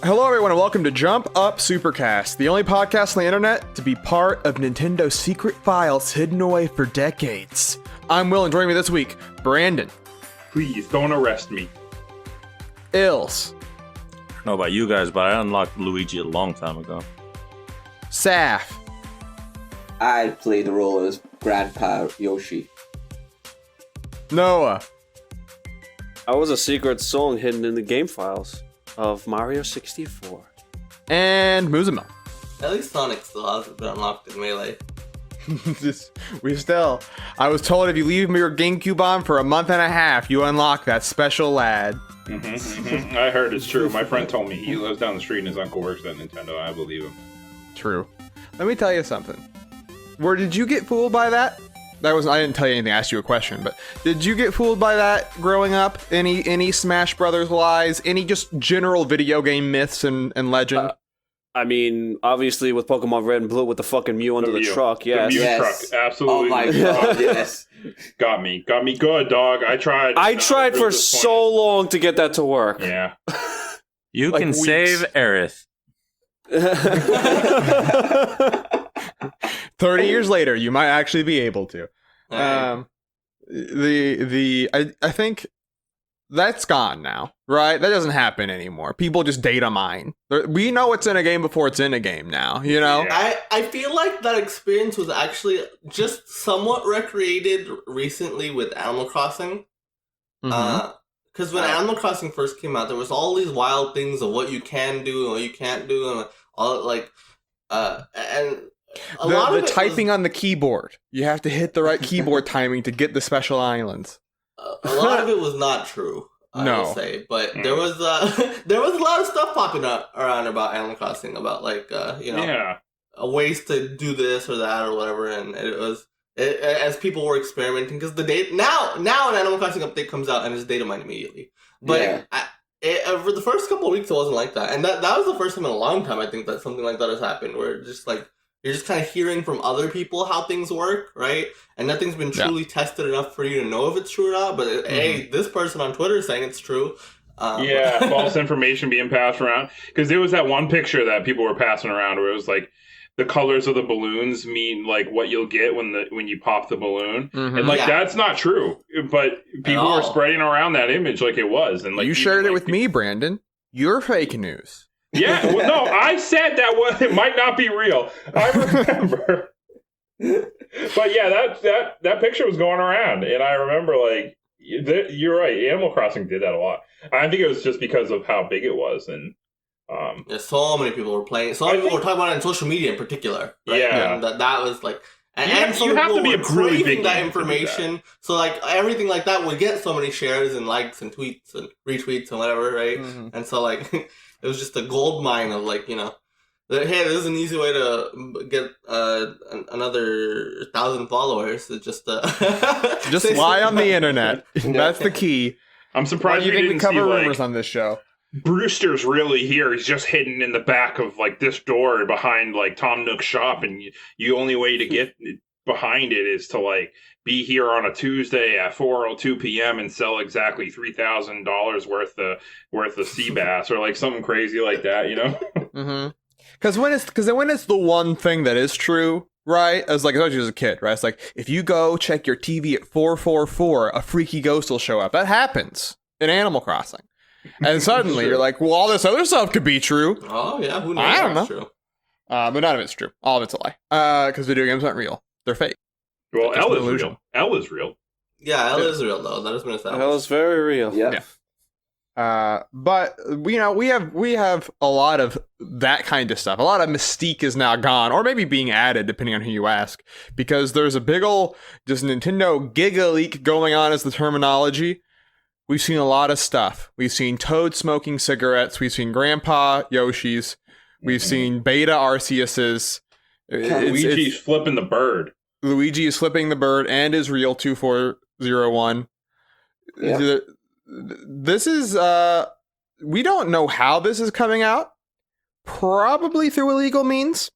Hello, everyone, and welcome to Jump Up Supercast, the only podcast on the internet to be part of Nintendo's secret files hidden away for decades. I'm Will, and joining me this week, Brandon. Please, don't arrest me. Ills. I don't know about you guys, but I unlocked Luigi a long time ago. Saf. I play the role as Grandpa Yoshi. Noah. I was a secret song hidden in the game files of Mario 64. And Muzamil. At least Sonic still hasn't been unlocked in Melee. I was told if you leave your GameCube on for a month and a half, you unlock that special lad. I heard it's true. My friend told me he lives down the street and his uncle works at Nintendo. I believe him. True. Let me tell you something. Did you get fooled by that? I didn't tell you anything, I asked you a question, but did you get fooled by that growing up? Any Smash Brothers lies? Any just general video game myths and legend? I mean, obviously with Pokemon Red and Blue with the fucking Mew under the truck, yes. The Mew Yes. truck, absolutely. Oh my god, yes. Got me good, dog. I tried. I tried for so long to get that to work. Yeah. You Like can weeks. save Aerith. 30 years later, you might actually be able to. Alright. I think that's gone now, right? That doesn't happen anymore. People just data mine. We know what's in a game before it's in a game now, you know? Yeah. I feel like that experience was actually just somewhat recreated recently with Animal Crossing. Mhm. Because when Animal Crossing first came out, there was all these wild things of what you can do and what you can't do, and all and a lot of the it typing on the keyboard. You have to hit the right keyboard timing to get the special islands. a lot of it was not true. I No. will say, but there was there was a lot of stuff popping up around about Animal Crossing about Yeah. ways to do this or that or whatever, and as people were experimenting, because the data now an Animal Crossing update comes out and it's data mined immediately. But Yeah. for the first couple of weeks, it wasn't like that, and that was the first time in a long time I think that something like that has happened, where it's just like you're just kind of hearing from other people how things work, right? And nothing's been truly tested enough for you to know if it's true or not. But hey, this person on Twitter is saying it's true. False information being passed around. Because there was that one picture that people were passing around where it was like the colors of the balloons mean like what you'll get when you pop the balloon, and like that's not true. But people were spreading around that image like it was, and like You shared it with me, Brandon. You're fake news. Yeah, well, no, I said it might not be real. I remember. But yeah, that picture was going around, and I remember like you're right. Animal Crossing did that a lot. I think it was just because of how big it was, and so many people were playing. So many people were talking about it on social media in particular. Right? Yeah. And that was like, You some have to people be a were really craving big that name to do that. information. So like everything like that would get so many shares and likes and tweets and retweets and whatever, right? Mhm. And so like it was just a gold mine of like that, hey, this is an easy way to get another 1,000 followers. It's just Just lie on the internet. That's the key. I'm Why surprised do you we think we didn't cover see rumors like on this show? Brewster's really here. He's just hidden in the back of like this door behind like Tom Nook's shop, and you only way to get behind it is to like be here on a Tuesday at 4:02 p.m. and sell exactly $3,000 worth of sea bass or like something crazy like that, you know? Mm-hmm. Because when it's the one thing that is true, right? As like as a kid, right? It's like if you go check your TV at 4:44, a freaky ghost will show up. That happens in Animal Crossing, and suddenly you're like, well, all this other stuff could be true. oh yeah, who knows? I don't That's know. True. But none of it's true. All of it's a lie. Because video games aren't real; they're fake. Well, It's L an is illusion. real. L is real. Yeah, it is real though. That has been That established. was very real. Yeah. But we have a lot of that kind of stuff. A lot of mystique is now gone, or maybe being added, depending on who you ask, because there's a big ol' just Nintendo giga leak going on, as the terminology. We've seen a lot of stuff. We've seen Toad smoking cigarettes. We've seen Grandpa Yoshi's. We've seen Beta Arceuses. Luigi's flipping the bird. Luigi is flipping the bird and is real 2401. Yeah. This is we don't know how this is coming out. Probably through illegal means.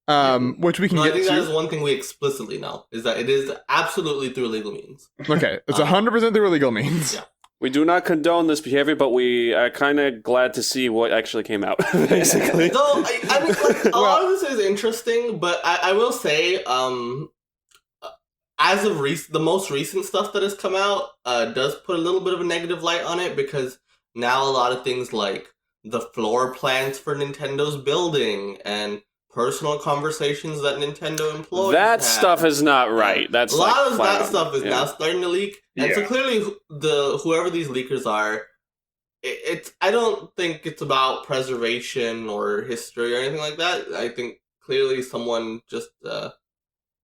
Which we can No, I get think to. that is one thing we explicitly know, is that it is absolutely through legal means. Okay, it's 100% through illegal means. Yeah. We do not condone this behavior, but we are kind of glad to see what actually came out, basically. So, I mean, like, a lot of this is interesting, but I will say, as of the most recent stuff that has come out, does put a little bit of a negative light on it, because now a lot of things like the floor plans for Nintendo's building and personal conversations that Nintendo employees That have, stuff is not right. That's a lot like of flat that out- stuff is yeah. now starting to leak, and so clearly whoever these leakers are, it's I don't think it's about preservation or history or anything like that. I think clearly someone just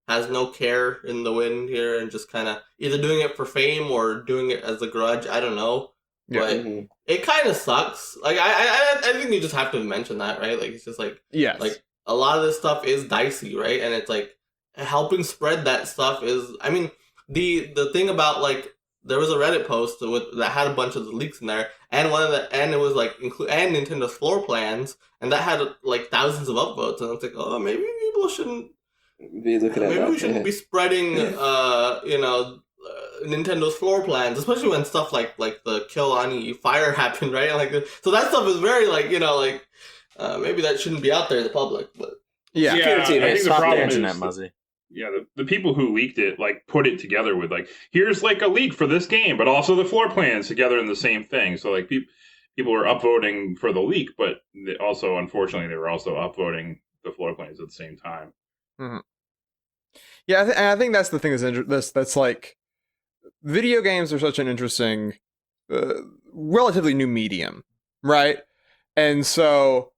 has no care in the wind here and just kind of either doing it for fame or doing it as a grudge. I don't know, Yeah. but it kind of sucks. Like I think you just have to mention that, right? Like it's just like Yes. like a lot of this stuff is dicey, right? And it's like helping spread that stuff is. I mean, the thing about like there was a Reddit post that had a bunch of the leaks in there, and it was like and Nintendo's floor plans, and that had like thousands of upvotes, and it's like, oh, maybe people shouldn't Be looking at maybe that. we shouldn't be spreading Nintendo's floor plans, especially when stuff like the Kill Ani fire happened, right? Like so that stuff is very like maybe that shouldn't be out there in the public, but yeah. I think the Stop the problem internet, is Muzzy. the people who leaked it like put it together with like here's like a leak for this game, but also the floor plans together in the same thing. So like people were upvoting for the leak, but also unfortunately they were also upvoting the floor plans at the same time. Mhm. Yeah, and I think that's the thing that's like video games are such an interesting, relatively new medium, right? And so,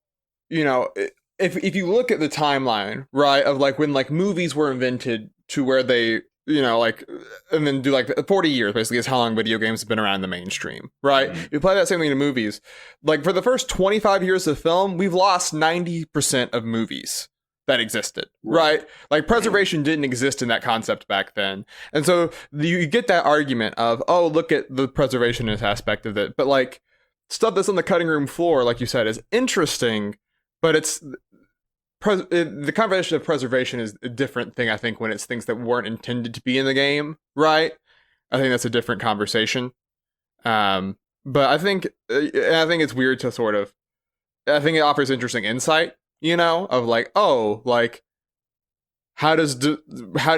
if you look at the timeline, right, of like when like movies were invented to where they, and then do like 40 years basically is how long video games have been around in the mainstream, right? Mhm. You apply that same thing to movies. Like for the first 25 years of film, we've lost 90% of movies that existed, right? Like preservation didn't exist in that concept back then. And so you get that argument of, oh, look at the preservationist aspect of it. But like stuff that's on the cutting room floor, like you said, is interesting, but it's the conversation of preservation is a different thing, I think, when it's things that weren't intended to be in the game, right? I think that's a different conversation. But I think it's weird to sort of, I think it offers interesting insight, of like, oh, like, how did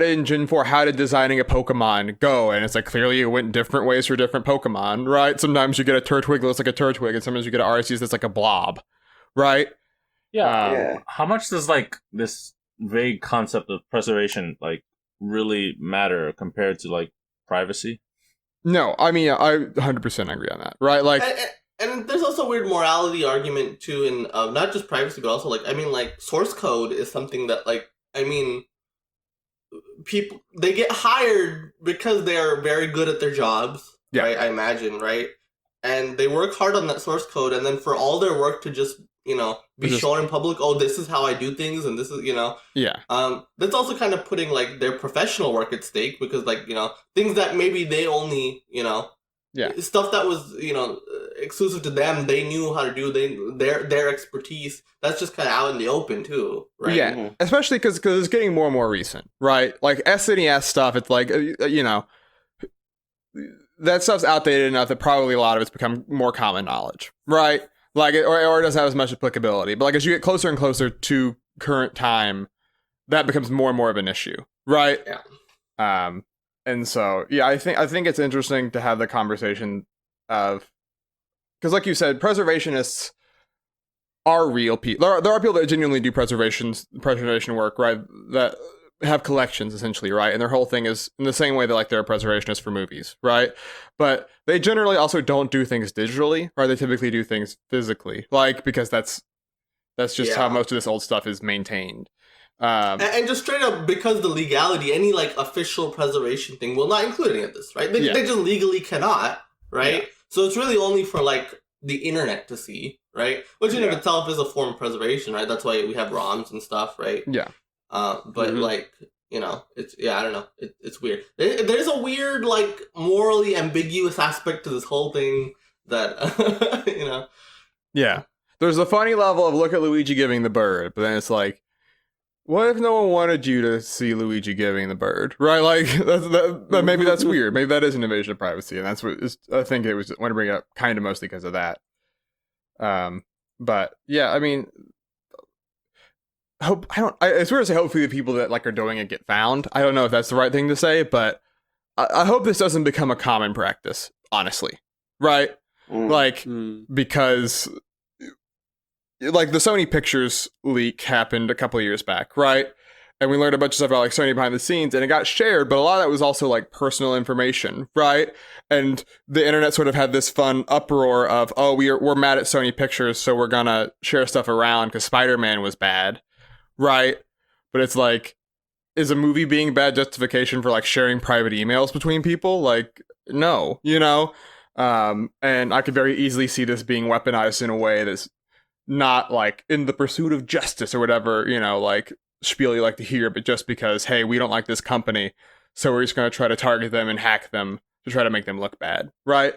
in Gen 4, how did designing a Pokemon go? And it's like, clearly it went different ways for different Pokemon, right? Sometimes you get a Turtwig that looks like a Turtwig, and sometimes you get an Arceus that's like a blob, right? Yeah. How much does like this vague concept of preservation like really matter compared to like privacy? No, I mean, I 100% agree on that, right? Like, and there's also a weird morality argument too, in not just privacy, but also like source code is something that people they get hired because they are very good at their jobs, Yeah. right? I imagine, right? And they work hard on that source code, and then for all their work to just be shown in public, oh, this is how I do things, and this is yeah. that's also kind of putting like their professional work at stake, because like things that maybe they only stuff that was exclusive to them, they knew how to do, their expertise, that's just kind of out in the open too, right? Yeah, Mhm. especially because it's getting more and more recent, right? Like SNES stuff, it's like, that stuff's outdated enough that probably a lot of it's become more common knowledge, right? Like, or it doesn't have as much applicability. But like as you get closer and closer to current time, that becomes more and more of an issue, right? Yeah. And so, yeah, I think it's interesting to have the conversation of, because like you said, preservationists are real people. There are people that genuinely do preservation work, right? That have collections essentially, right? And their whole thing is in the same way that like they're a preservationist for movies, right? But they generally also don't do things digitally, right? They typically do things physically, like, because that's just how most of this old stuff is maintained. And just straight up, because the legality, any like official preservation thing will not include any of this, right? They just legally cannot, right? Yeah. So it's really only for like the internet to see, right? Which in of itself is a form of preservation, right? That's why we have ROMs and stuff, right? Yeah. But like, it's I don't know, it's weird. There's a weird like morally ambiguous aspect to this whole thing that Yeah. There's a funny level of look at Luigi giving the bird, but then it's like, what if no one wanted you to see Luigi giving the bird, right? Like maybe that's weird. Maybe that is an invasion of privacy, and that's what I think it was. I want to bring it up kind of mostly because of that. But yeah, I mean, it's weird to say hopefully the people that like are doing it get found. I don't know if that's the right thing to say, but I hope this doesn't become a common practice. Honestly, right? Like because. Like the Sony Pictures leak happened a couple of years back, right? And we learned a bunch of stuff about like Sony behind the scenes, and it got shared, but a lot of that was also like personal information, right? And the internet sort of had this fun uproar of, oh, we're mad at Sony Pictures, so we're gonna share stuff around because Spider-Man was bad, right? But it's like, is a movie being bad justification for like sharing private emails between people? Like, no, you know? And I could very easily see this being weaponized in a way that's not like in the pursuit of justice or whatever, you know, like spiel you like to hear, but just because, hey, we don't like this company, so we're just going to try to target them and hack them to try to make them look bad, right?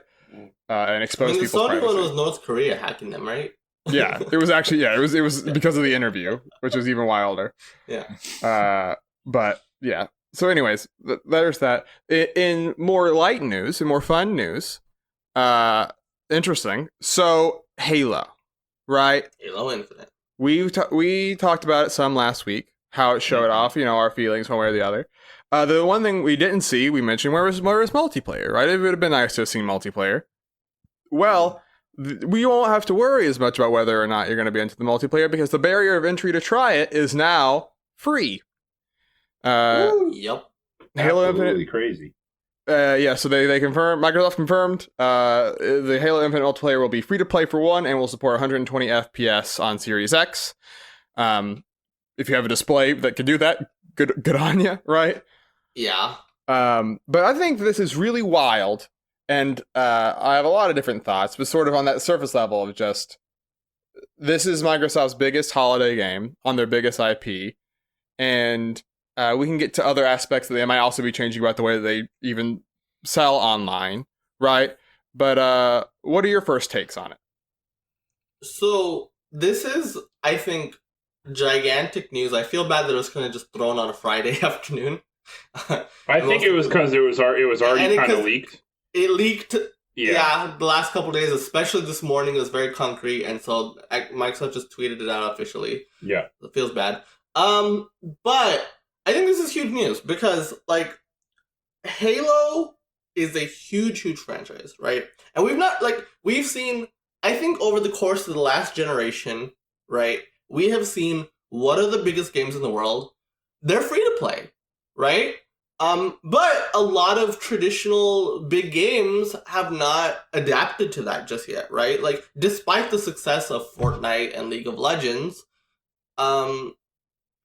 And expose people's Sony privacy. one was North Korea hacking them, right? Yeah, it was actually, it was because of the interview, which was even wilder. Yeah. But yeah. So anyways, there's that. In more light news, in more fun news, interesting. So Halo. Right? Halo Infinite. We talked about it some last week, how it showed off, you know, our feelings one way or the other. The one thing we didn't see, we mentioned, where was multiplayer, right? It would have been nice to have seen multiplayer. Well, we won't have to worry as much about whether or not you're going to be into the multiplayer because the barrier of entry to try it is now free. Yep. Halo Absolutely Infinite. crazy. Yeah, so they confirmed, Microsoft confirmed, the Halo Infinite multiplayer will be free to play for one and will support 120 FPS on Series X. If you have a display that can do that, good on you, right? Yeah. But I think this is really wild, and I have a lot of different thoughts, but sort of on that surface level of just, this is Microsoft's biggest holiday game on their biggest IP, and we can get to other aspects that they might also be changing about the way that they even sell online, right? But what are your first takes on it? So this is, I think, gigantic news. I feel bad that it was kind of just thrown on a Friday afternoon. I think it was because it was already kind of leaked. It leaked. Yeah, the last couple of days, especially this morning, it was very concrete, and so Microsoft just tweeted it out officially. Yeah, it feels bad. But I think this is huge news because, like, Halo is a huge franchise, right? And we've seen, I think over the course of the last generation, right, we have seen what are the biggest games in the world. They're free to play, right? But a lot of traditional big games have not adapted to that just yet, right? Like, despite the success of Fortnite and League of Legends,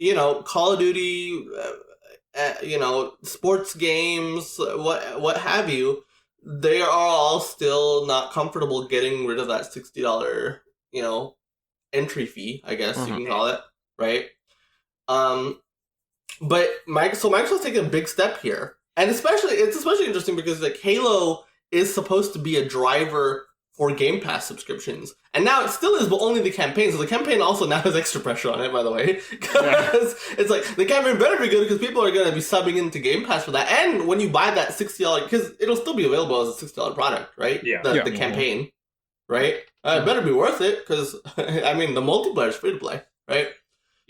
you know, Call of Duty, you know, sports games, what have you, they are all still not comfortable getting rid of that $60, you know, entry fee, I guess you can call it, right? But Microsoft's taking a big step here, and it's especially interesting because like Halo is supposed to be a driver for Game Pass subscriptions. And now it still is, but only the campaign. So the campaign also now has extra pressure on it, by the way. Because it's like, the campaign better be good because people are going to be subbing into Game Pass for that. And when you buy that $60, because it'll still be available as a $60 product, right? Yeah. The campaign, right? It better be worth it because, I mean, the multiplayer is free to play, right?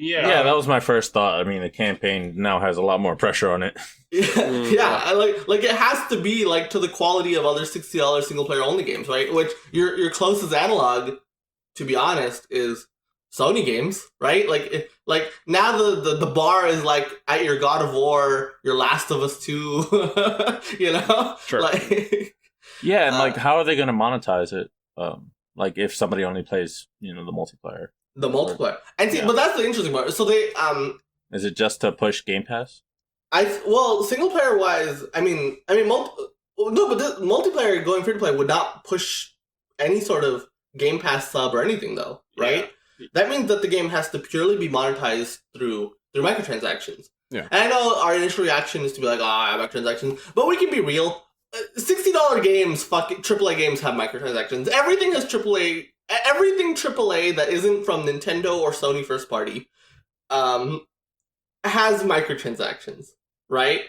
Yeah, that was my first thought. I mean, the campaign now has a lot more pressure on it. Yeah, like it has to be like to the quality of other $60 single player only games, right? Which your closest analog, to be honest, is Sony games, right? Like now the bar is like at your God of War, your Last of Us 2, you know? Sure. Like, yeah, and like how are they going to monetize it? Like if somebody only plays, you know, the multiplayer. The multiplayer, and see, but that's the interesting part. So they is it just to push Game Pass? Single player wise, I mean, no, but the multiplayer going free to play would not push any sort of Game Pass sub or anything, though, right? Yeah. That means that the game has to purely be monetized through microtransactions. Yeah, and I know our initial reaction is to be like, microtransactions, but we can be real. $60 games, AAA games have microtransactions. Everything has AAA. Everything AAA that isn't from Nintendo or Sony first party has microtransactions, right?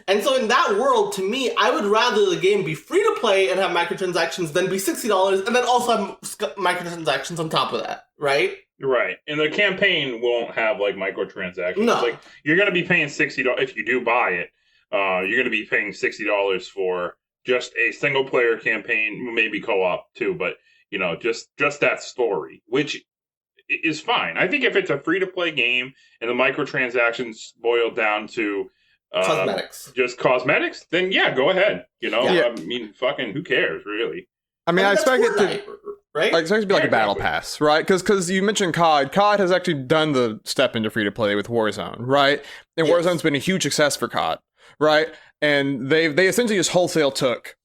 And so in that world, to me, I would rather the game be free to play and have microtransactions than be $60 and then also have microtransactions on top of that, right? Right, and the campaign won't have like microtransactions. No. Like you're going to be paying $60 if you do buy it. You're going to be paying $60 for just a single player campaign, maybe co-op too, but just that story, which is fine. I think if it's a free to play game and the microtransactions boil down to Cosmetics, just cosmetics, then yeah, go ahead. Yeah. I mean, fucking, who cares, really? I mean, I expect it to. right? I expect it to be like a battle pass, right? Because you mentioned COD. COD has actually done the step into free to play with Warzone, right? And Yes. Warzone's been a huge success for COD, right? And they essentially just wholesale took,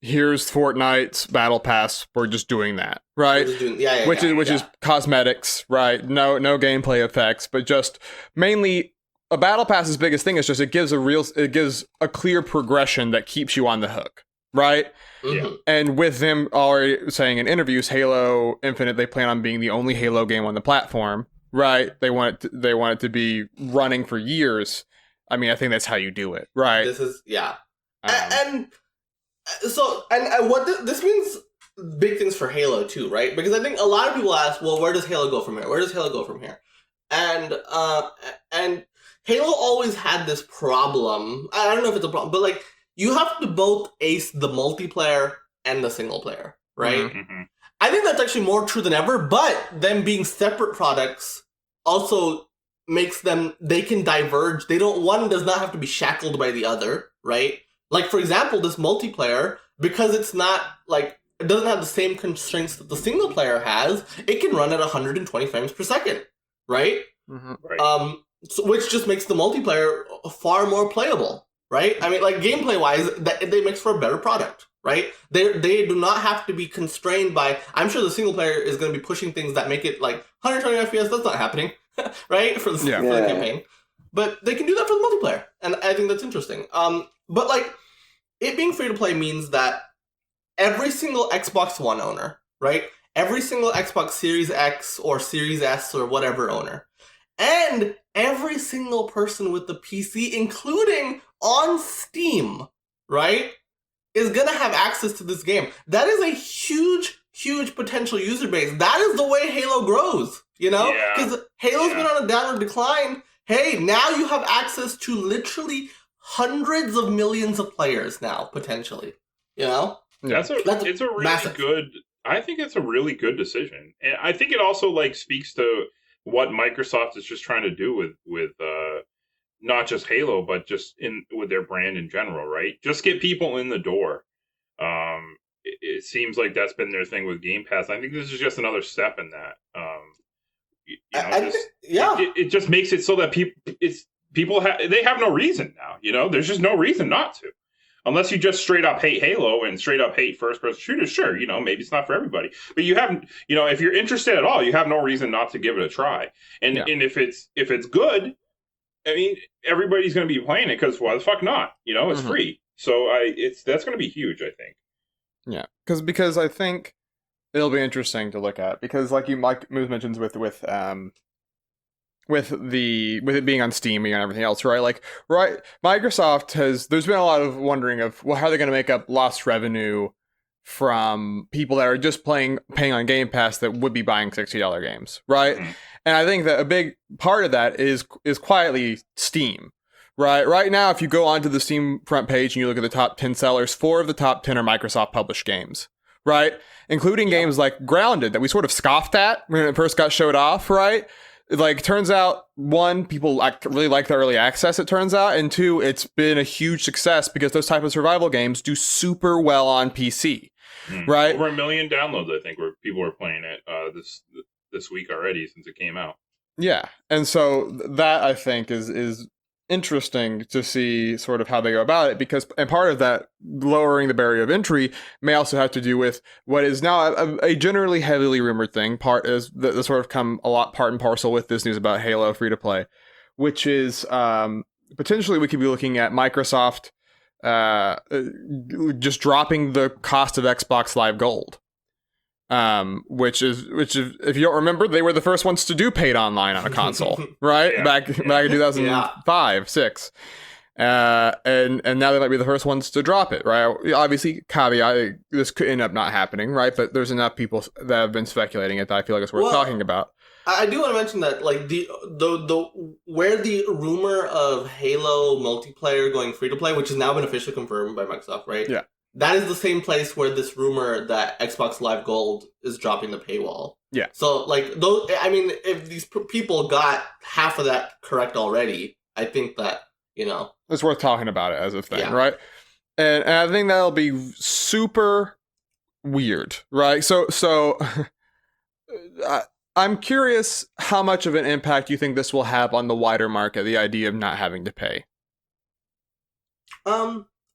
here's Fortnite's battle pass. We're just doing that, right? Which is cosmetics, right? No gameplay effects, but just mainly a battle pass's biggest thing is just it gives a clear progression that keeps you on the hook, right? Mhm. And with them already saying in interviews, Halo Infinite, they plan on being the only Halo game on the platform, right? They want it to be running for years. I mean, I think that's how you do it, right? This is Um, and what this means big things for Halo too, right? Because I think a lot of people ask, well, where does Halo go from here? Where does Halo go from here? And Halo always had this problem. I don't know if it's a problem, but like you have to both ace the multiplayer and the single player, right? Mm-hmm. I think that's actually more true than ever, but them being separate products also makes them, they can diverge. One does not have to be shackled by the other, right? Like, for example, this multiplayer, because it's not, like, it doesn't have the same constraints that the single player has, it can run at 120 frames per second, right? mhm. Right. Which just makes the multiplayer far more playable, right? I mean, like, gameplay-wise, they makes for a better product, right? They do not have to be constrained by, I'm sure the single player is going to be pushing things that make it, like, 120 FPS, that's not happening, right? For the campaign. But they can do that for the multiplayer, and I think that's interesting. But, like, it being free-to-play means that every single Xbox One owner, right? Every single Xbox Series X or Series S or whatever owner, and every single person with the PC, including on Steam, right, is going to have access to this game. That is a huge, huge potential user base. That is the way Halo grows, Because Halo's been on a downward decline. Hey, now you have access to literally hundreds of millions of players now, potentially, It's a really massive. good. I think it's a really good decision, and I think it also like speaks to what Microsoft is just trying to do with not just Halo, but just with their brand in general, right? Just get people in the door. It seems like that's been their thing with Game Pass. I think this is just another step in that. It just makes it so that people have no reason now. There's just no reason not to. Unless you just straight up hate Halo and straight up hate first-person shooters, sure, maybe it's not for everybody. But you haven't, if you're interested at all, you have no reason not to give it a try. And if it's good, I mean, everybody's going to be playing it because why the fuck not? It's free. So that's going to be huge, I think. Yeah, because I think it'll be interesting to look at because like Moose mentions with it being on Steam and everything else, right? Like, right, there's been a lot of wondering of, well, how are they going to make up lost revenue from people that are just paying on Game Pass that would be buying $60 games, right? Mm-hmm. And I think that a big part of that is quietly Steam, right? Right now, if you go onto the Steam front page and you look at the top 10 sellers, 4 of the top 10 are Microsoft published games, right? Including games like Grounded that we sort of scoffed at when it first got showed off, right? Like, turns out, 1, people really like the early access, it turns out, and 2, it's been a huge success because those type of survival games do super well on PC, right? Over 1 million downloads, I think, where people were playing it this week already since it came out. Yeah, and so that, I think, is interesting to see sort of how they go about it and part of that lowering the barrier of entry may also have to do with what is now a generally heavily rumored thing, part is that sort of come a lot part and parcel with this news about Halo free to play, which is potentially we could be looking at Microsoft just dropping the cost of Xbox Live Gold. which is if you don't remember, they were the first ones to do paid online on a console, right? Yeah. Back in 2005, 6. And now they might be the first ones to drop it, right? Obviously, caveat, this could end up not happening, right? But there's enough people that have been speculating it that I feel like it's worth talking about. I do want to mention that, like, the where the rumor of Halo multiplayer going free to play, which has now been officially confirmed by Microsoft, right? Yeah. That is the same place where this rumor that Xbox Live Gold is dropping the paywall. Yeah. So, like, those, I mean, if these people got half of that correct already, I think that, you know, it's worth talking about it as a thing, Yeah. right? And I think that'll be super weird, right? So I'm curious how much of an impact you think this will have on the wider market, the idea of not having to pay.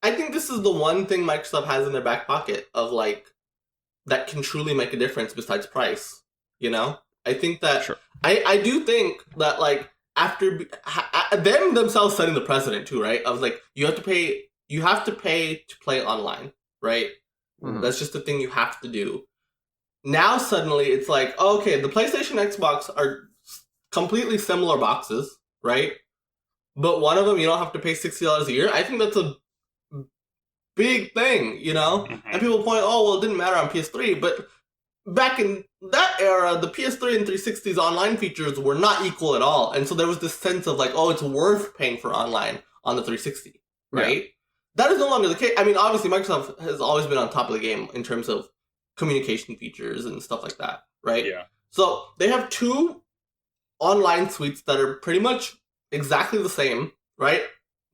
I think this is the one thing Microsoft has in their back pocket of, like, that can truly make a difference besides price, you know? I think that, Sure. I do think that, like, after them themselves setting the precedent too, right? Of, like, you have to pay to play online, right? Mhm. That's just the thing you have to do. Now suddenly it's like, oh, okay, the PlayStation, Xbox are completely similar boxes, right? But one of them you don't have to pay $60 a year. I think that's a big thing, you know? And people point, oh, well, it didn't matter on PS3, but back in that era, the PS3 and 360's online features were not equal at all. And so there was this sense of, like, oh, it's worth paying for online on the 360, right? Yeah. That is no longer the case. I mean, obviously, Microsoft has always been on top of the game in terms of communication features and stuff like that, right? Yeah. So they have 2 online suites that are pretty much exactly the same, right?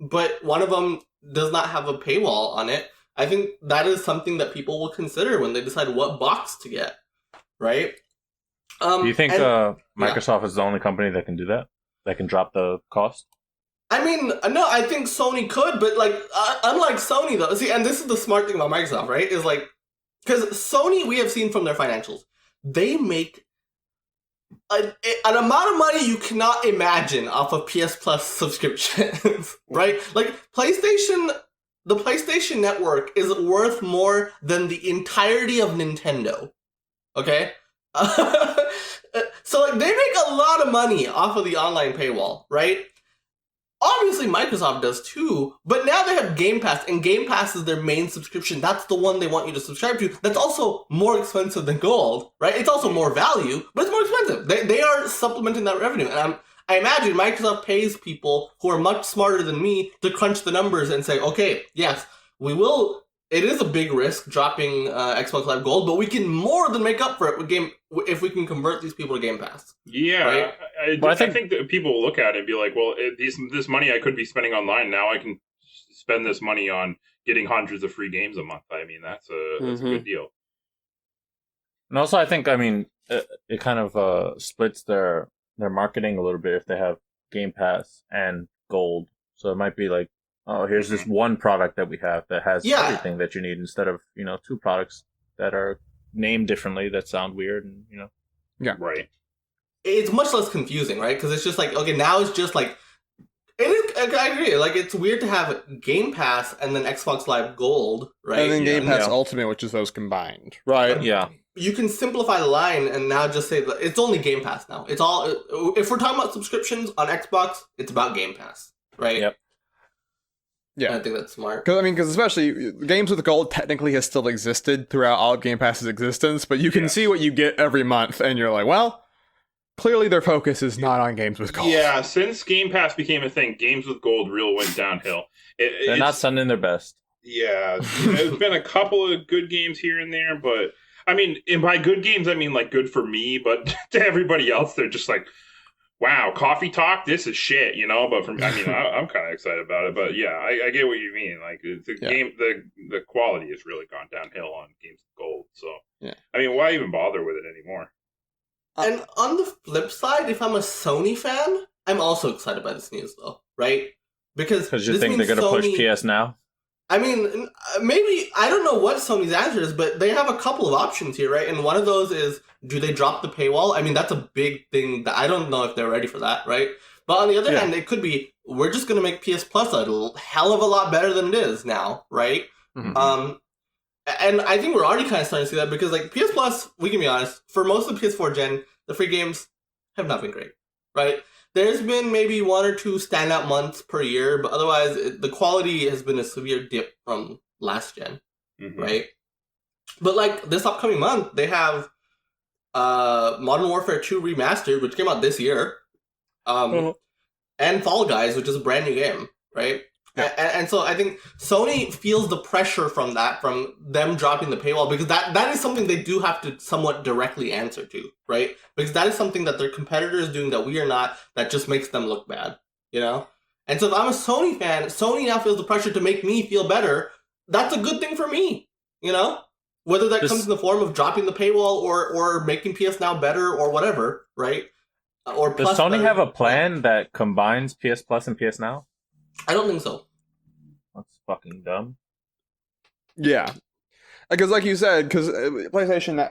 But one of them does not have a paywall on it. I think that is something that people will consider when they decide what box to get, right? Do you think Microsoft is the only company that can do that? That can drop the cost? I mean, no, I think Sony could, but, like, unlike Sony, though, see, and this is the smart thing about Microsoft, right? Is, like, because Sony, we have seen from their financials, they make an amount of money you cannot imagine off of PS Plus subscriptions, right? Like, the PlayStation Network is worth more than the entirety of Nintendo, okay? So, like, they make a lot of money off of the online paywall, right? Obviously, Microsoft does too, but now they have Game Pass, and Game Pass is their main subscription. That's the one they want you to subscribe to. That's also more expensive than Gold, right? It's also more value, but it's more expensive. They are supplementing that revenue, and I imagine Microsoft pays people who are much smarter than me to crunch the numbers and say, okay, yes, we will. It is a big risk dropping Xbox Live Gold, but we can more than make up for it with if we can convert these people to Game Pass. Yeah, right? I think that people will look at it and be like, well, this money I could be spending online, now I can spend this money on getting hundreds of free games a month. I mean, that's a good deal. And also, I think, I mean, it kind of splits their marketing a little bit if they have Game Pass and Gold. So it might be like, oh, here's this one product that we have that has everything that you need, instead of, 2 products that are named differently that sound weird, and Yeah, right. It's much less confusing, right? Because it's just like, okay, now it's just like, I agree. Like, it's weird to have Game Pass and then Xbox Live Gold, right? And then Game Pass Ultimate, which is those combined, right? Yeah. You can simplify the line and now just say that it's only Game Pass now. It's all, if we're talking about subscriptions on Xbox, it's about Game Pass, right? Yep. Yeah, I think that's smart. Because especially games with gold technically has still existed throughout all of Game Pass's existence, but you can see what you get every month, and you're like, well, clearly their focus is not on games with gold. Yeah, since Game Pass became a thing, games with gold really went downhill. They're not sending their best. Yeah, there's been a couple of good games here and there, but I mean, and by good games, I mean like good for me, but to everybody else, they're just like, wow, Coffee Talk, this is shit, But I'm kind of excited about it. But yeah, I get what you mean. Like game, the quality has really gone downhill on games with gold. So yeah, I mean, why even bother with it anymore? And on the flip side, if I'm a Sony fan, I'm also excited by this news, though, right? Because you think they're going to push PS Now? I mean, maybe, I don't know what Sony's answer is, but they have a couple of options here, right? And one of those is, do they drop the paywall? I mean, that's a big thing that I don't know if they're ready for that, right? But on the other hand, it could be, we're just going to make PS Plus a hell of a lot better than it is now, right? Mm-hmm. And I think we're already kind of starting to see that because, like, PS Plus, we can be honest, for most of the PS4 gen, the free games have not been great, right? There's been maybe 1 or 2 standout months per year, but otherwise, the quality has been a severe dip from last gen, right? But, like, this upcoming month, they have Modern Warfare 2 Remastered, which came out this year, and Fall Guys, which is a brand new game, right? Yeah. And so I think Sony feels the pressure from them dropping the paywall, because that is something they do have to somewhat directly answer to, right? Because that is something that their competitor is doing that we are not, that just makes them look bad, you know? And so if I'm a Sony fan, Sony now feels the pressure to make me feel better. That's a good thing for me, you know? Whether that comes in the form of dropping the paywall or making PS Now better or whatever, right? Or does Sony have a plan that combines PS Plus and PS Now? I don't think so. That's fucking dumb. Yeah. Because like you said, because PlayStation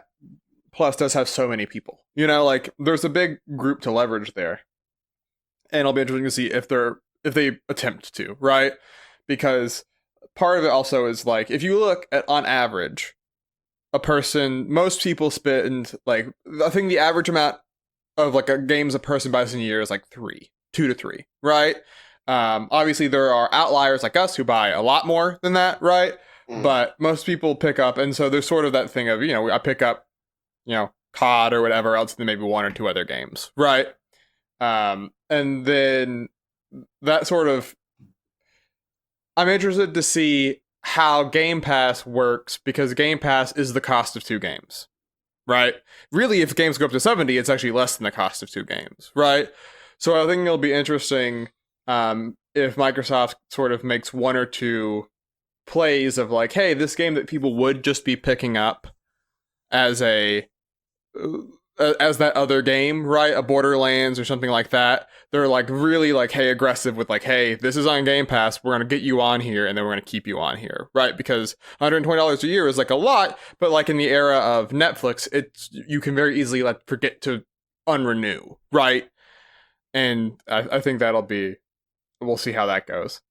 Plus does have so many people. You know, like, there's a big group to leverage there. And it'll be interesting to see if they attempt to, right? Because part of it also is, like, if you look at, on average, most people spend, like, I think the average amount of, like, a games a person buys in a year is like 2 to 3, right? Obviously there are outliers like us who buy a lot more than that, right? But most people pick up, and so there's sort of that thing of, you know, I pick up, you know, COD or whatever else, then maybe 1 or 2 other games, right? And then that sort of, I'm interested to see how Game Pass works, because Game Pass is the cost of 2 games, right? Really, if games go up to $70, it's actually less than the cost of 2 games, right? So I think it'll be interesting if Microsoft sort of makes 1 or 2 plays of, like, hey, this game that people would just be picking up as that other game, right? A Borderlands or something like that. They're, like, really, like, hey, aggressive with, like, hey, this is on Game Pass. We're going to get you on here, and then we're going to keep you on here, right? Because $120 a year is, like, a lot, but, like, in the era of Netflix, you can very easily, like, forget to unrenew, right? And I think we'll see how that goes.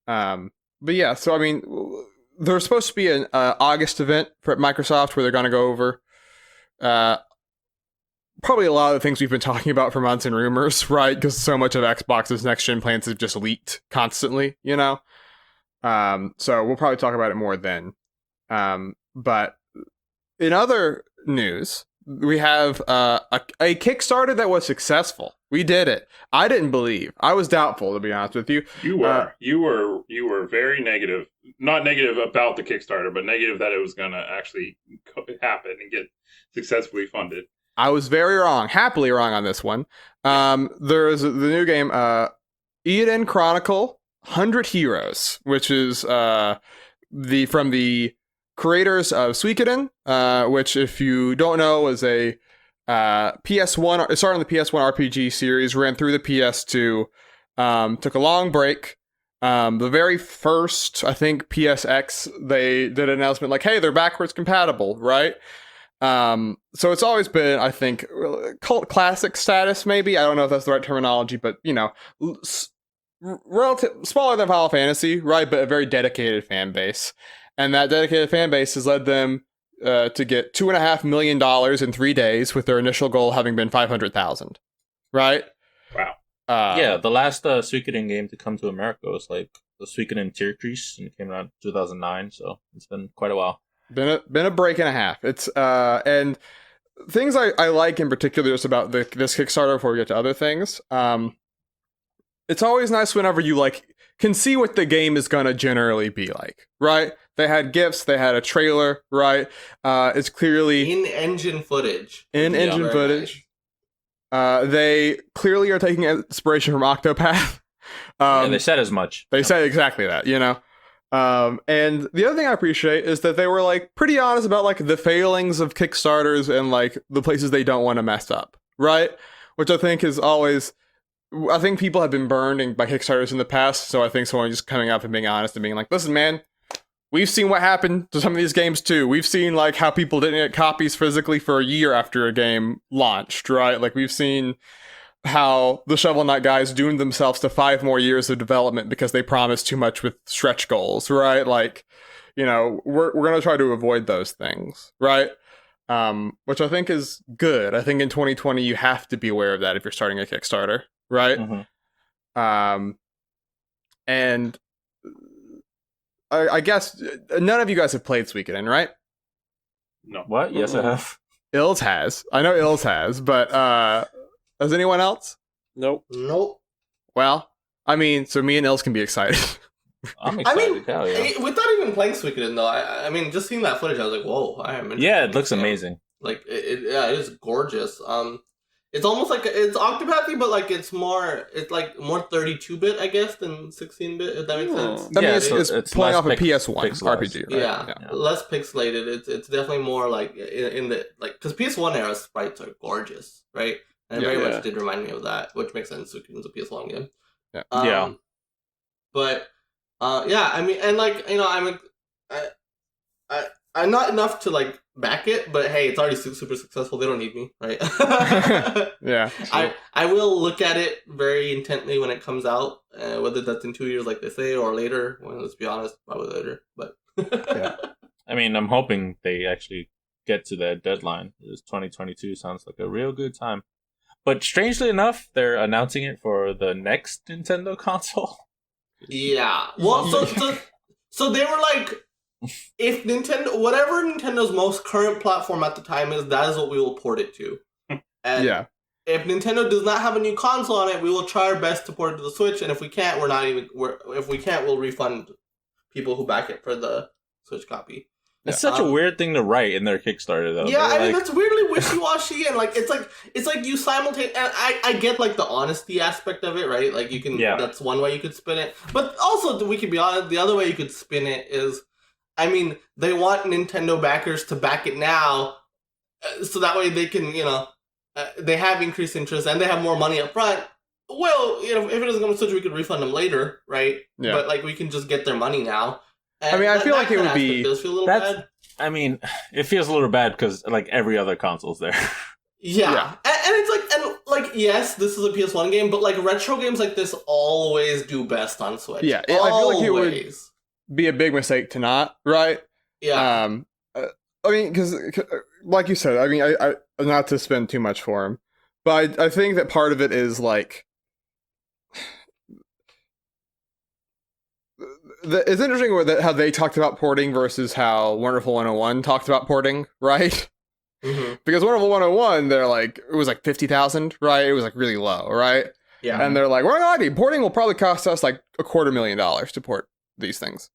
But yeah, so I mean, there's supposed to be an August event for Microsoft where they're going to go over probably a lot of the things we've been talking about for months and rumors, right? Because so much of Xbox's next-gen plans have just leaked constantly, you know? So we'll probably talk about it more then. But in other news, we have a Kickstarter that was successful. We did it. I didn't believe. I was doubtful, to be honest with you. You were very negative. Not negative about the Kickstarter, but negative that it was going to actually happen and get successfully funded. I was very wrong. Happily wrong on this one. There is the new game, Eden Chronicle 100 Heroes, which is from the creators of Suikoden, which, if you don't know, is a PS1. It started on the PS1 RPG series, ran through the PS2, took a long break. The very first, I think, PSX, they did an announcement like, hey, they're backwards compatible, right? So it's always been, I think, cult classic status, maybe. I don't know if that's the right terminology, but, you know, relative smaller than Final Fantasy, right? But a very dedicated fan base. And that dedicated fan base has led them to get $2.5 million in 3 days, with their initial goal having been 500,000, right? Wow. Yeah, the last Suikoden game to come to America was like the Suikoden Terrorist, and it came out in 2009, so it's been quite a while. Been a break and a half. It's and things I like in particular just about this Kickstarter before we get to other things. It's always nice whenever you can see what the game is gonna generally be like, right? They had GIFs, they had a trailer, right? It's clearly in-engine footage. In-engine footage. Nice. They clearly are taking inspiration from Octopath. And they said as much. They said exactly that, you know? And the other thing I appreciate is that they were pretty honest about the failings of Kickstarters and the places they don't want to mess up, right? Which I think is always, I think people have been burned by Kickstarters in the past, so I think someone just coming up and being honest and being like, listen, man, we've seen what happened to some of these games too. We've seen how people didn't get copies physically for a year after a game launched, right? We've seen how the Shovel Knight guys doomed themselves to 5 more years of development because they promised too much with stretch goals, right? we're gonna try to avoid those things, right? Which I think is good. I think in 2020 you have to be aware of that if you're starting a Kickstarter, right? And I guess none of you guys have played Suikoden, right? No. What? Yes, I have. Ills has. I know Ills has, but has anyone else? Nope. Well, I mean, so me and Ills can be excited. I'm I excited. mean, Hell yeah. without even playing Suikoden though, I mean, just seeing that footage, I was like, whoa, I am. Yeah, it looks amazing. Like, it is gorgeous. It's almost like it's Octopathy, but like it's more 32-bit, I guess, than 16-bit. If that makes sense. I mean, Yeah, it's it's playing less off a PS1 pixelized. RPG, right? Yeah, less pixelated. It's definitely more like in the because PS1 era sprites are gorgeous, right? And it very much did remind me of that, which makes sense. It's a PS1 game. Yeah. But I mean, and like I'm not enough to like back it, but hey, it's already super successful. They don't need me, right? Yeah. I will look at it very intently when it comes out, whether that's in 2 years, like they say, or later. Well, let's be honest, probably later. But I mean, I'm hoping they actually get to that deadline. 2022 sounds like a real good time. But strangely enough, they're announcing it for the next Nintendo console. Yeah. Well, so they were like, if whatever Nintendo's most current platform at the time is, that is what we will port it to. And if Nintendo does not have a new console on it, we will try our best to port it to the Switch. And if we can't, we'll refund people who back it for the Switch copy. It's such a weird thing to write in their Kickstarter, though. Yeah, I mean, that's weirdly wishy-washy, and like it's like you simultaneously. And I get like the honesty aspect of it, right? Like you can, that's one way you could spin it. But also, we can be honest, the other way you could spin it is, I mean, they want Nintendo backers to back it now, so that way they can, they have increased interest and they have more money up front. Well, if it doesn't come to Switch, we could refund them later, right? Yeah. But like we can just get their money now. And I mean, I feel like it would be. Does feel a little bad. I mean, it feels a little bad because like every other console's there. Yeah. And it's like, yes, this is a PS1 game, but like retro games like this always do best on Switch. Yeah, I feel like it would be a big mistake to not, right? Yeah. I mean, because like you said, I mean, I not to spend too much for him, but I think that part of it is like. It's interesting how they talked about porting versus how Wonderful 101 talked about porting, right? Mm-hmm. Because Wonderful 101, they're like, it was like 50,000, right? It was like really low, right? Yeah. And they're like, we're not going to porting will probably cost us like $250,000 to port these things.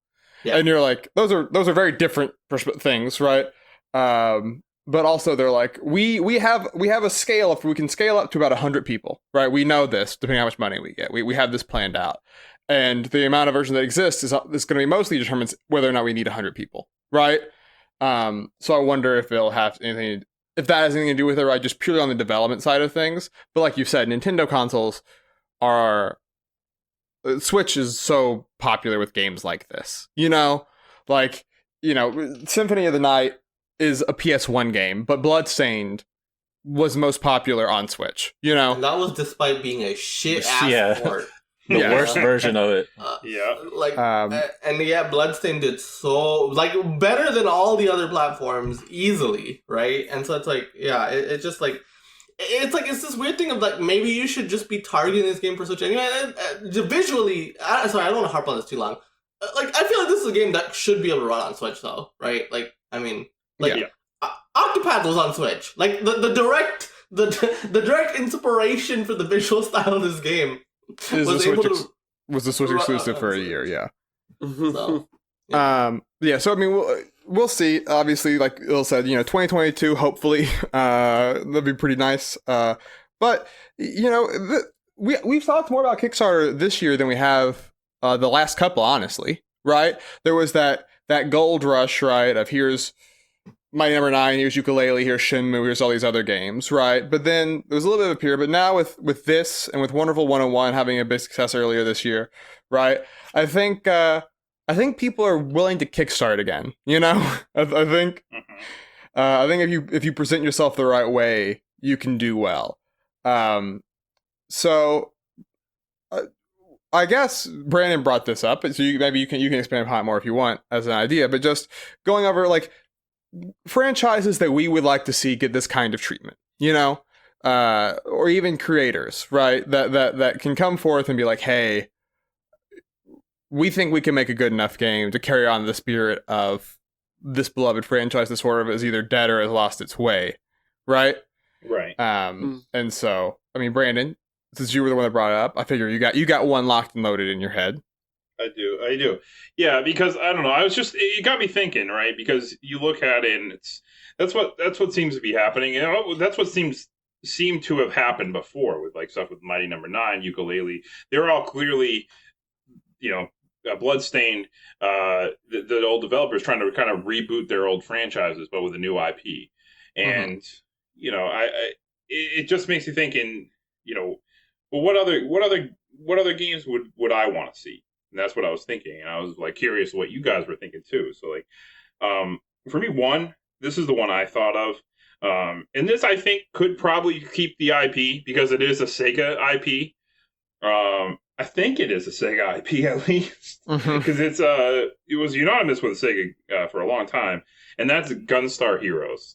Yeah. And you're like, those are very different things, right? But also they're like, we have a scale if we can scale up to about 100 people, right? We know this, depending on how much money we get. We have this planned out. And the amount of version that exists is going to be mostly determines whether or not we need 100 people, right? So I wonder if it'll have anything, if that has anything to do with it, right? Just purely on the development side of things. But like you said, Nintendo consoles Switch is so popular with games like this, like, Symphony of the Night is a PS1 game, but Bloodstained was most popular on Switch, And that was despite being a shit-ass port. The worst version of it. Bloodstained did so better than all the other platforms easily, right? And so it's like, it's just like it's this weird thing of like maybe you should just be targeting this game for Switch anyway. Visually, I don't want to harp on this too long. I feel like this is a game that should be able to run on Switch though, right? Octopath was on Switch. Like the direct inspiration for the visual style of this game. Was the Switch exclusive for a year, yeah. So, so I mean, we'll see. Obviously, like Il said, 2022, hopefully, that'd be pretty nice. But we've talked more about Kickstarter this year than we have the last couple, honestly, right? There was that gold rush, right, of here's Mighty Number 9, here's Yooka-Laylee, here's Shenmue, here's all these other games, right? But then there was a little bit of a period, but now with this and with Wonderful 101 having a big success earlier this year, right? I think people are willing to kickstart again, I think if you present yourself the right way, you can do well. So I guess Brandon brought this up, so maybe you can expand upon it more if you want as an idea. But just going over like franchises that we would like to see get this kind of treatment, or even creators, right? That can come forth and be like, hey, we think we can make a good enough game to carry on the spirit of this beloved franchise that sort of is either dead or has lost its way, right? Right. And so, I mean, Brandon, since you were the one that brought it up, I figure you got one locked and loaded in your head. I do. Yeah, because I don't know. It got me thinking, right? Because you look at it, and that's what seems to be happening. That's what seemed to have happened before with like stuff with Mighty Number 9, Yooka-Laylee. They're all clearly, bloodstained. The old developers trying to kind of reboot their old franchises, but with a new IP, and it just makes you thinking, well, what other games would I want to see? And that's what I was thinking, and I was like curious what you guys were thinking too. So like, for me, this is the one I thought of, and this I think could probably keep the IP because it is a Sega IP. I think it is a Sega IP at least because it was unanimous with Sega for a long time, and that's Gunstar Heroes.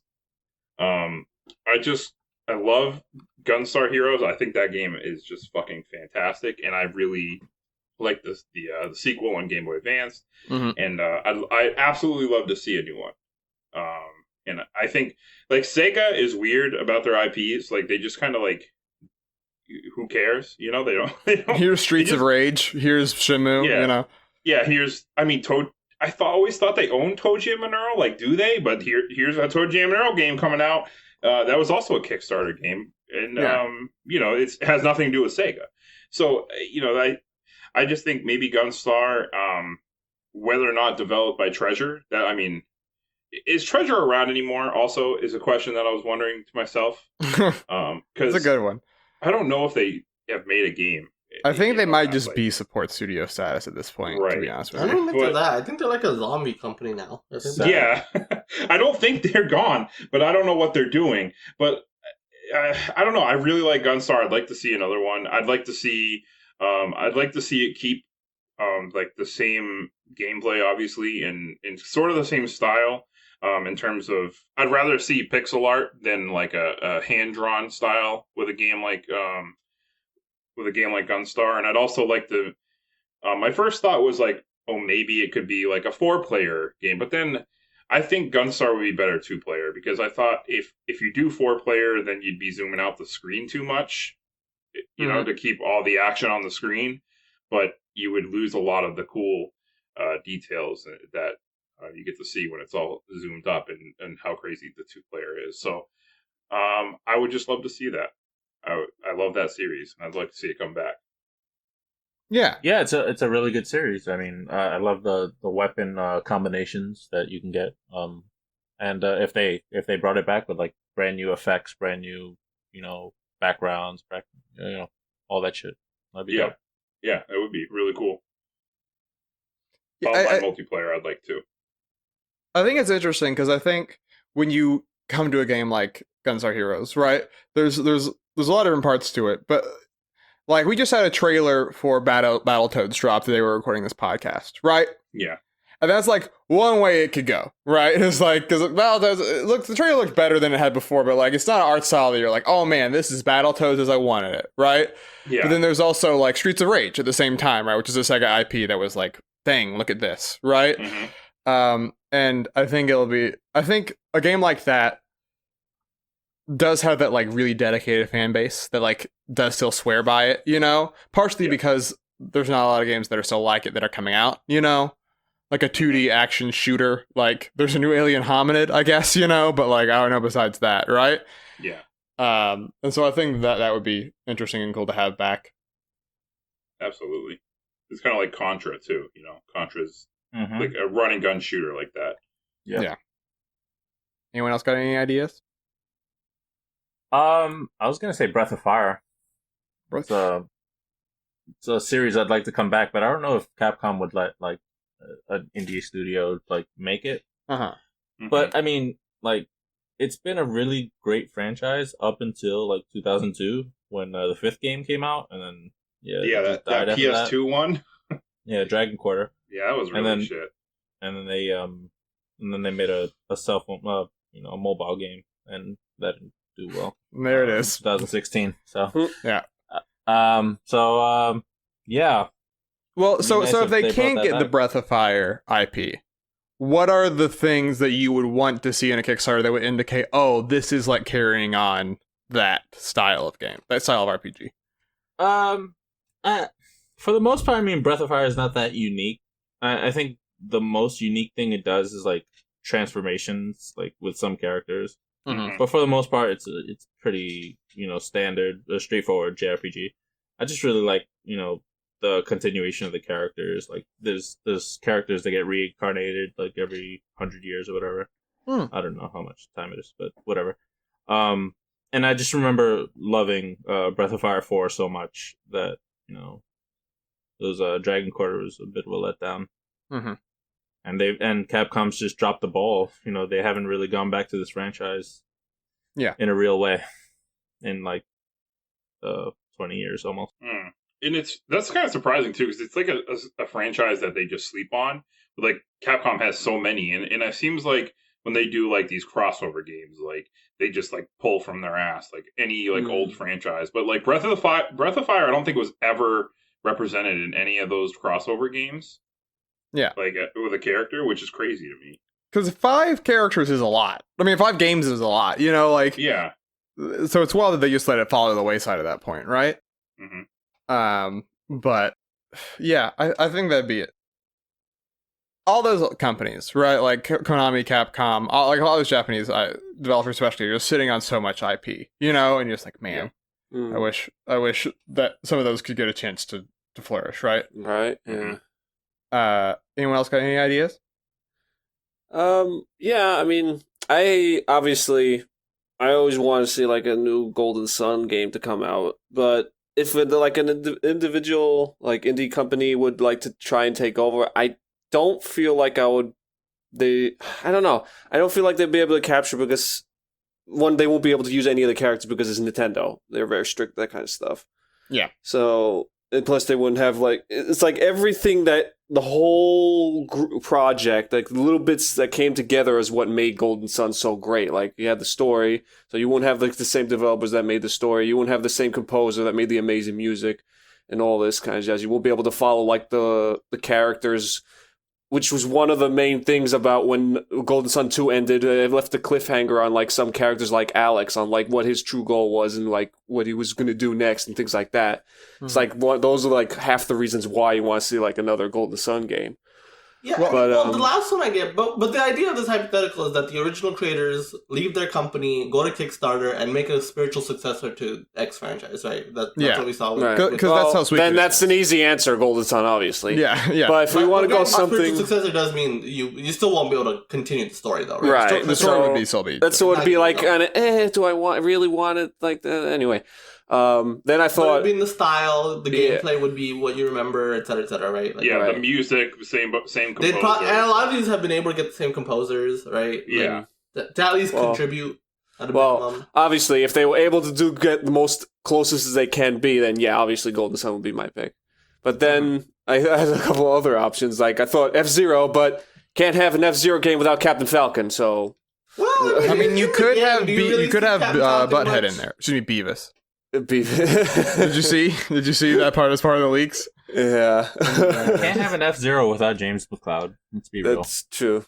I love Gunstar Heroes. I think that game is just fucking fantastic, and I really like the sequel on Game Boy Advance, and I absolutely love to see a new one. And I think like Sega is weird about their IPs. Like they just kind of like, who cares? They don't. Here's Streets of Rage. Here's Shenmue. Yeah. I always thought they owned Toe Jam and Earl. Like, do they? But here's a Toe Jam and Earl game coming out. That was also a Kickstarter game, and it has nothing to do with Sega. So I just think maybe Gunstar, whether or not developed by Treasure, is Treasure around anymore? Also, is a question that I was wondering to myself. It's a good one. I don't know if they have made a game. I think they might just be support studio status at this point, to be honest with you. I don't think they're that. I think they're like a zombie company now. Yeah. I don't think they're gone, but I don't know what they're doing. But I don't know. I really like Gunstar. I'd like to see another one. I'd like to see it keep like the same gameplay, obviously, and sort of the same style. In terms of, I'd rather see pixel art than like a hand drawn style with a game like Gunstar. And I'd also like to. My first thought was like, oh, maybe it could be like a 4-player game, but then I think Gunstar would be better 2-player because I thought if you do 4-player, then you'd be zooming out the screen too much, to keep all the action on the screen, but you would lose a lot of the cool details that you get to see when it's all zoomed up and how crazy the 2-player is. So I would just love to see that. I love that series, and I'd like to see it come back. Yeah, it's a really good series. I mean, I love the weapon combinations that you can get. And if they brought it back with like brand new effects, brand new backgrounds, all that shit, that'd be dope. Yeah, it would be really cool. Yeah, Online multiplayer, I'd like to. I think it's interesting because I think when you come to a game like Gunstar Heroes, right? There's a lot of different parts to it, but like we just had a trailer for Battletoads drop that they were recording this podcast, right? Yeah. And that's like one way it could go, right? It's like, because Battletoads, the trailer looks better than it had before, but like it's not an art style that you're like, oh man, this is Battletoads as I wanted it, right? Yeah. But then there's also like Streets of Rage at the same time, right? Which is a Sega IP that was like, dang, look at this, right? And I think a game like that does have that like really dedicated fan base that like does still swear by it, partially because there's not a lot of games that are still like it that are coming out, like a 2D action shooter. Like there's a new Alien Hominid, I guess, but like I don't know besides that, right? Yeah. And so I think that would be interesting and cool to have back. Absolutely. It's kind of like Contra too, Contra's like a run and gun shooter like that. Yeah. Anyone else got any ideas? I was gonna say Breath of Fire. It's a series I'd like to come back, but I don't know if Capcom would let like an indie studio like make it. But I mean, like, it's been a really great franchise up until like 2002 when the 5th game came out, and then Yeah, just that died after PS2 one. Yeah, Dragon Quarter. Yeah, that was really then- shit. And then they made a cell phone, a mobile game, and that didn't do well. There it is. 2016. So Yeah. Yeah. Well, It'd be so nice if if they they can't brought get that the back. Breath of Fire IP, what are the things that you would want to see in a Kickstarter that would indicate, oh, this is like carrying on that style of game, that style of RPG? For the most part, I mean, Breath of Fire is not that unique. I think the most unique thing it does is like transformations, like with some characters. Mhm. But for the most part, it's pretty standard, straightforward JRPG. I just really like the continuation of the characters. Like there's characters that get reincarnated like every 100 years or whatever. I don't know how much time it is, but whatever. And I just remember loving Breath of Fire 4 so much that those Dragon Quarter was a bit of a letdown. Mhm. And Capcom's just dropped the ball. They haven't really gone back to this franchise. Yeah. In a real way, in like 20 years almost. And that's kind of surprising too, because it's like a franchise that they just sleep on. But like Capcom has so many, and it seems like when they do like these crossover games, like they just like pull from their ass, like any like old franchise. But like Breath of Fire, I don't think was ever represented in any of those crossover games. Yeah, like with a character, which is crazy to me. Because 5 characters is a lot. I mean, 5 games is a lot. Yeah. So it's well that they just let it fall to the wayside at that point, right? Mm-hmm. But yeah, I think that'd be it. All those companies, right? Like Konami, Capcom, all those Japanese developers, especially, are just sitting on so much IP, and you're just like, man, I wish that some of those could get a chance to flourish, right? Right. Yeah. Anyone else got any ideas? Yeah, I mean, I always want to see like a new Golden Sun game to come out, but if like an individual like indie company would like to try and take over, I don't feel like I don't know. I don't feel like they'd be able to capture, because one, they won't be able to use any of the characters because it's Nintendo. They're very strict, that kind of stuff. Yeah. So, and plus they wouldn't have like, it's like everything that the whole project, like the little bits that came together is what made Golden Sun so great. Like you had the story, so you wouldn't have like the same developers that made the story. You wouldn't have the same composer that made the amazing music and all this kind of jazz. You won't be able to follow like the characters, which was one of the main things about when Golden Sun 2 ended. It left a cliffhanger on like some characters like Alex, on like what his true goal was and like what he was going to do next and things like that. It's like those are like half the reasons why you want to see like another Golden Sun game. Yeah, But, the last one I get, but the idea of this hypothetical is that the original creators leave their company, go to Kickstarter, and make a spiritual successor to X franchise, right? That's what we saw. Right. Because that's how Sweet. Then that's an easy answer, Golden Sun, obviously. Yeah. But if we want to go something, spiritual successor does mean you still won't be able to continue the story, though, right? Right. The story would be still be. That's what would be like. Do I really want it like that? Anyway. Then I But it thought would be in the style, the gameplay would be what you remember, etc., right? Like, Yeah, Right. the music, same composer. and a lot of these have been able to get the same composers, right? Yeah. Like, to at least contribute at a minimum. obviously, if they were able to get the most closest as they can be, then yeah, obviously Golden Sun would be my pick. But then I had a couple other options. Like I thought F-Zero, but can't have an F-Zero game without Captain Falcon. So Well, I mean, you could have Captain Falcon Butthead much? in there. Excuse me, Beavis. it'd be Did you see? Did you see that part as part of the leaks? yeah. Can't have an F-Zero without James McCloud. Let's be real. That's true.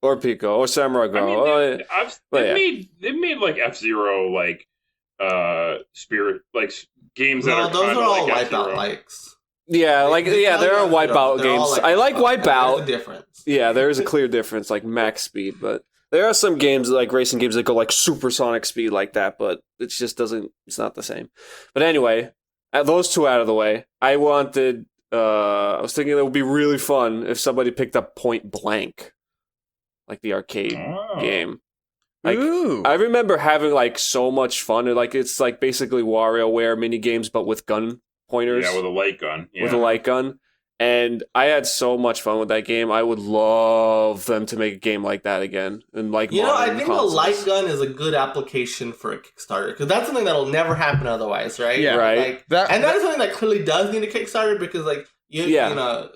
Or Pico or Samurai I Girl. mean, but they've made like F-Zero like spirit like games that No, are those kind are of all like Wipeout F-Zero. likes. there are Wipeout They're all games. like I like Wipeout. Wipeout. There's a difference. Yeah, there is a clear difference, like max speed, but there are some games like racing games that go like supersonic speed like that, but it just doesn't. It's not the same. But anyway, those two out of the way, I was thinking it would be really fun if somebody picked up Point Blank, like the arcade game. Like Ooh. I remember having like so much fun. Like it's like basically WarioWare mini games, but with gun pointers. Yeah, with a light gun. Yeah. With a light gun. And I had so much fun with that game. I would love them to make a game like that again. And like, You know, I think consoles. the light gun is a good application for a Kickstarter because that's something that'll never happen otherwise, right? Yeah, right. Like, and that is something that clearly does need a Kickstarter because, like, you know,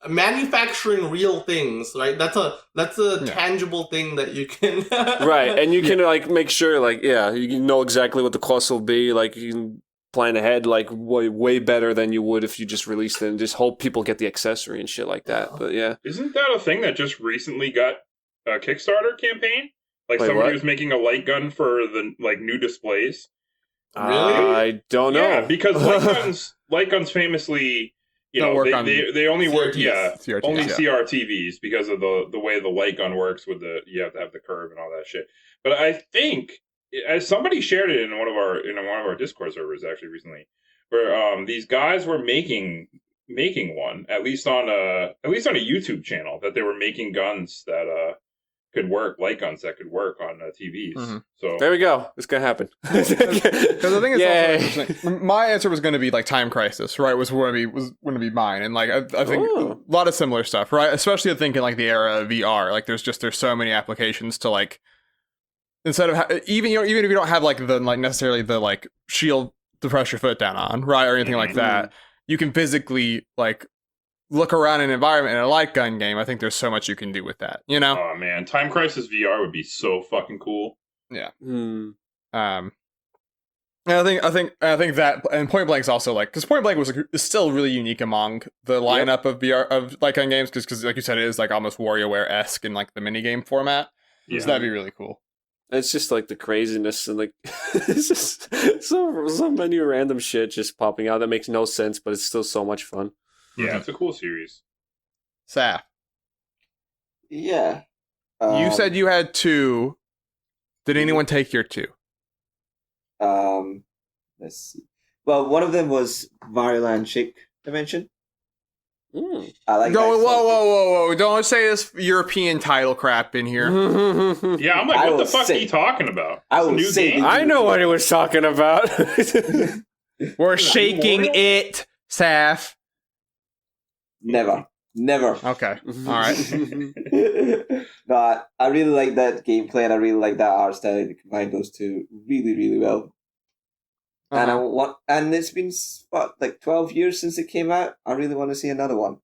manufacturing real things, right? That's a tangible thing that you can Right, and you can like make sure, like, you can know exactly what the cost will be. Like, you can plan ahead, like, way better than you would if you just released it and just hope people get the accessory and shit like that. But yeah, Isn't that a thing that just recently got a Kickstarter campaign? Like Wait, somebody what? was making a light gun for the like new displays. Really? I don't know. Yeah, because light guns famously, you Don't know, work on they only work, CRTs. CRTs, only yeah. CRTVs because of the way the light gun works with you have to have the curve and all that shit. But I think as somebody shared it in one of our Discord servers actually recently, where these guys were making one at least on a YouTube channel that they were making guns that could work, light guns that could work on TVs. Mhm. So There we go. It's gonna happen. Because the thing is, Yay. also interesting. My answer was going to be like Time Crisis, right? Was going to be mine, and like I think Oh. a lot of similar stuff, right? Especially I think in like the era of VR, like there's so many applications to like instead of even if you don't have like the like necessarily the like shield to press your foot down on, right, or anything like that, you can physically like look around an environment in a light gun game. I think there's so much you can do with that, you know. oh man, Time Crisis VR would be so fucking cool. Hmm. And I think that, and Point Blank's also like, because Point Blank is still really unique among the lineup of VR of light gun games, because like you said, it is like almost WarioWare-esque in like the minigame format. Yeah. So that'd be really cool. It's just like the craziness and like it's just so many random shit just popping out that makes no sense, but it's still so much fun. Yeah, it's a cool series. Saf, Yeah. you said you had 2. Did anyone take your 2? Let's see. Well, one of them was Mario Land Shake Dimension. Mm. I like. Go, that whoa! Don't say this European title crap in here. Yeah, I'm like, I what the will fuck say- are you talking about? I It's a will new say game. that- I know what he was talking about. We're shaking it, Saf. Never. Okay, all right. No, I really like that gameplay and I really like that art style. They combine those two really, really well. And and it's been what, like 12 years since it came out. I really want to see another one.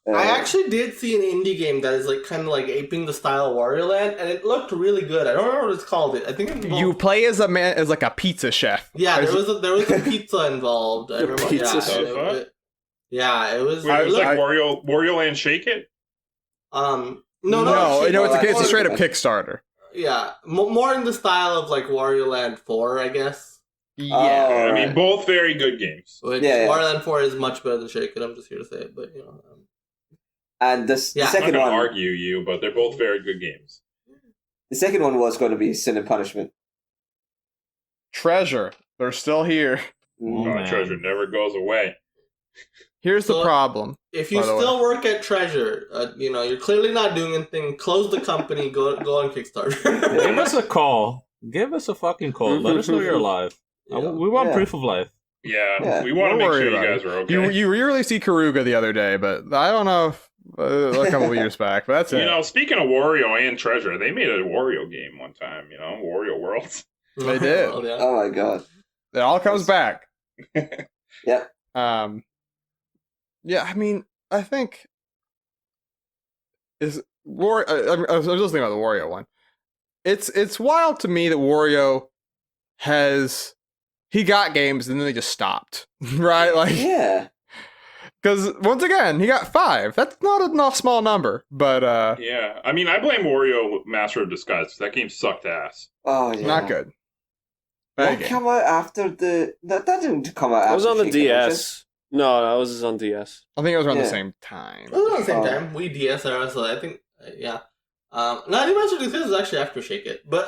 I actually did see an indie game that is like kind of like aping the style of Wario Land, and it looked really good. I don't remember what it's called. I think it involved... You play as a man, as like a pizza chef. Yeah, there was a pizza involved. I remember. pizza Yeah, chef. it was. Wait, it was like I- Wario Land Shake It? No, It's a straight up Like- Kickstarter. Yeah, more in the style of like Wario Land 4, I guess. Yeah. I mean, Alright. both very good games. Which Yeah. Wario Land 4 is much better than Shake It. I'm just here to say it, but you know. And the Yeah. I'm not second going to one, argue you, but they're both very good games. the second one was going to be Sin and Punishment. Treasure. They're still here. Oh, God, treasure never goes away. Here's the So- problem. If you By the way. still work at Treasure, you know you're clearly not doing anything. Close the company. Go on Kickstarter. Give us a call. Give us a fucking call. Let us know you're alive. Yeah. We want Yeah. proof of life. Yeah, Yeah. we want to Don't make worry sure you about guys it. are okay. You re-released Ikaruga the other day, but I don't know if, a couple of years back, but that's it. You know, speaking of Wario and Treasure, they made a Wario game one time, you know, Wario Worlds. They did. Well, yeah. Oh my god. It all comes back. Yep. Yeah, I mean, I think I was just thinking about the Wario one. It's wild to me that Wario he got games and then they just stopped, right? Like, Yeah. because once again, he got 5. That's not a small number, but Yeah, I mean, I blame Wario Master of Disguise because that game sucked ass. Oh yeah. not good. Bad That game. came out after the. That didn't come out. That was after on the Shake Dimension. DS. No, that was on DS. I think it was around the Yeah. same time. It was around the same Oh. time. We DS era, so I think yeah. No, I didn't mention this was actually after Shake It, but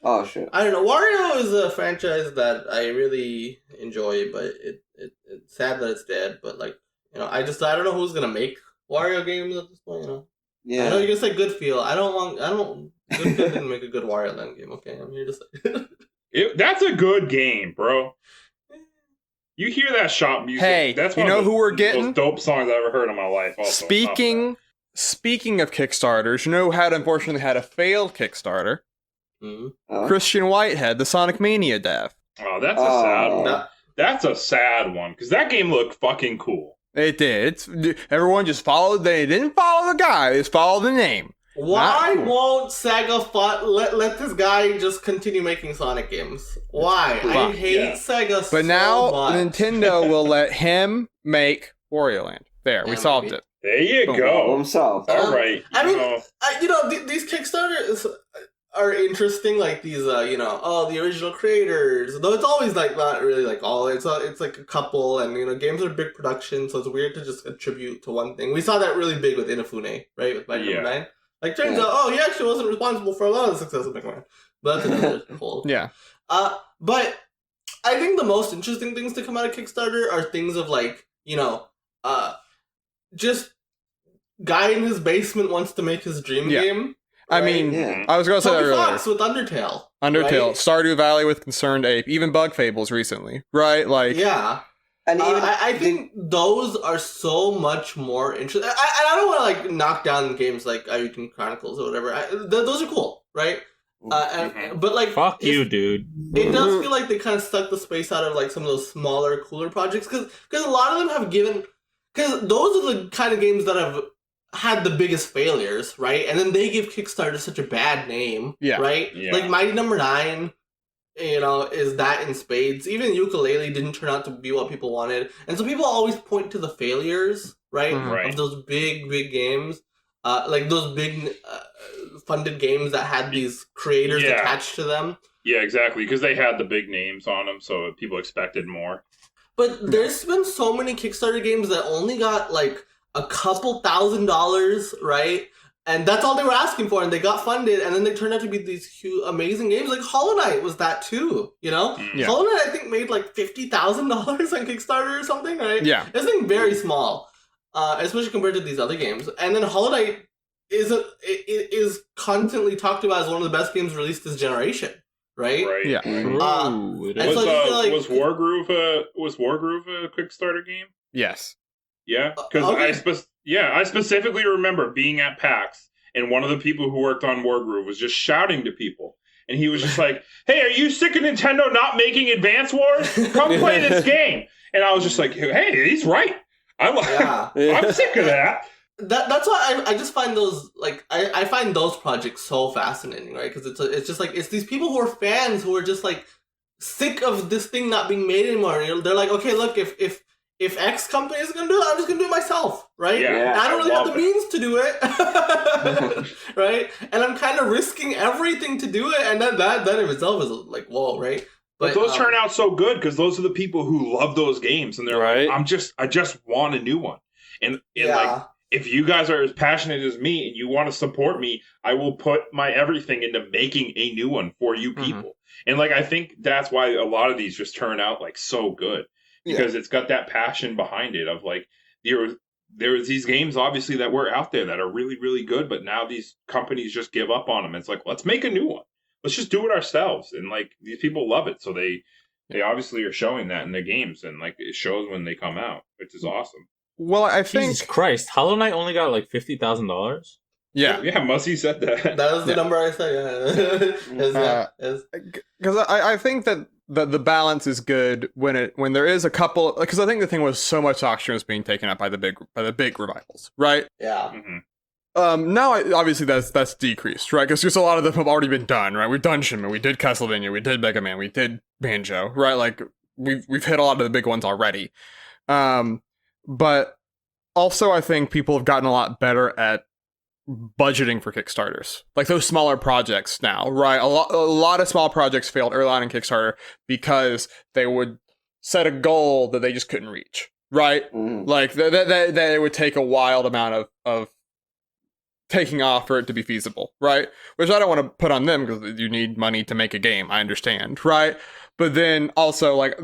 Oh shit. I don't know. Wario is a franchise that I really enjoy, but it's sad that it's dead. But like you know, I don't know who's gonna make Wario games at this point. You know, I know Yeah. you're gonna say Good Feel. Good Feel didn't make a good Wario Land game. Okay, I'm here to say. That's a good game, bro. You hear that shop music? Hey, that's you one know of the who we're getting? most dope songs I've ever heard in my life. Also, Speaking of Kickstarters, you know who had unfortunately had a failed Kickstarter? Mhm. Christian Whitehead, the Sonic Mania dev. Oh, that's a sad one. That's a sad one because that game looked fucking cool. It did. Everyone just followed. They didn't follow the guy. They just followed the name. Why won't Sega let this guy just continue making Sonic games? Why? I hate Sega so But now much. Nintendo will let him make Wario Land. There, we solved it. There you Boom. go. Himself. All right. I mean, these Kickstarters are interesting. Like these, the original creators. Though it's always like not really like all. It's like a couple, and games are big production, so it's weird to just attribute to one thing. We saw that really big with Inafune, right? With Mighty Number 9. Like, turns out, he actually wasn't responsible for a lot of the success of Mega Man. But that's another whole. Yeah. But I think the most interesting things to come out of Kickstarter are things of like, just guy in his basement wants to make his dream game. I mean, I was going to say that Toby earlier. Fox with Undertale. Undertale, right? Stardew Valley with Concerned Ape, even Bug Fables recently, right? Like, yeah. And even I think those are so much more interesting. I don't want to like knock down games like Ayukin Chronicles or whatever. Those are cool, right? But like, fuck you, dude. It does feel like they kind of stuck the space out of like some of those smaller, cooler projects because a lot of them have given. Because those are the kind of games that have had the biggest failures, right? And then they give Kickstarter such a bad name, right? Yeah. Like Mighty Number 9. Is that in spades. Even Yooka-Laylee didn't turn out to be what people wanted. And so people always point to the failures, right? Of those big, big games. Like those big funded games that had these creators attached to them. Yeah, exactly. Because they had the big names on them, so people expected more. But there's been so many Kickstarter games that only got like a couple $1,000s, right? And that's all they were asking for, and they got funded, and then they turned out to be these huge, amazing games. Like Hollow Knight was that too, Hollow Knight, I think, made like $50,000 on Kickstarter or something, right? Yeah. It's like very small, especially compared to these other games. And then Hollow Knight is constantly talked about as one of the best games released this generation, right? Right. Yeah. Was Wargroove a Kickstarter game? Yes. Yeah, because I specifically remember being at PAX, and one of the people who worked on Wargroove was just shouting to people, and he was just like, "Hey, are you sick of Nintendo not making Advance Wars? Come play this game." And I was just like, "Hey, he's right. I'm sick of that." That's why I just find those like I find those projects so fascinating, right? Because it's just like it's these people who are fans who are just like sick of this thing not being made anymore. They're like, okay, look, if X company is going to do it, I'm just going to do it myself, right? Yeah, and I don't really have the means to do it, right? And I'm kind of risking everything to do it, and that in itself is like, whoa, right? But those turn out so good because those are the people who love those games, and they're like, I just want a new one, and like, if you guys are as passionate as me and you want to support me, I will put my everything into making a new one for you people. And like, I think that's why a lot of these just turn out like so good. Because it's got that passion behind it of like there was these games obviously that were out there that are really, really good, but now these companies just give up on them. It's like, let's make a new one. Let's just do it ourselves. And like these people love it. So they obviously are showing that in their games, and like it shows when they come out, which is awesome. Well, I think Jesus Christ, Hollow Knight only got like $50,000. Yeah, Mussy said that. That was the number I said. Because I think that the balance is good when there is a couple. Because I think the thing was so much auction was being taken up by the big revivals, right? Yeah. Now obviously that's decreased, right? Because just a lot of them have already been done, right? We've done Shinmu, we did Castlevania, we did Mega Man, we did Banjo, right? Like we've hit a lot of the big ones already. But also I think people have gotten a lot better at budgeting for Kickstarters, like those smaller projects now, right? A lot of small projects failed early on in Kickstarter because they would set a goal that they just couldn't reach, right? Like that it would take a wild amount of taking off for it to be feasible, right? Which I don't want to put on them because you need money to make a game, I understand, right? But then also like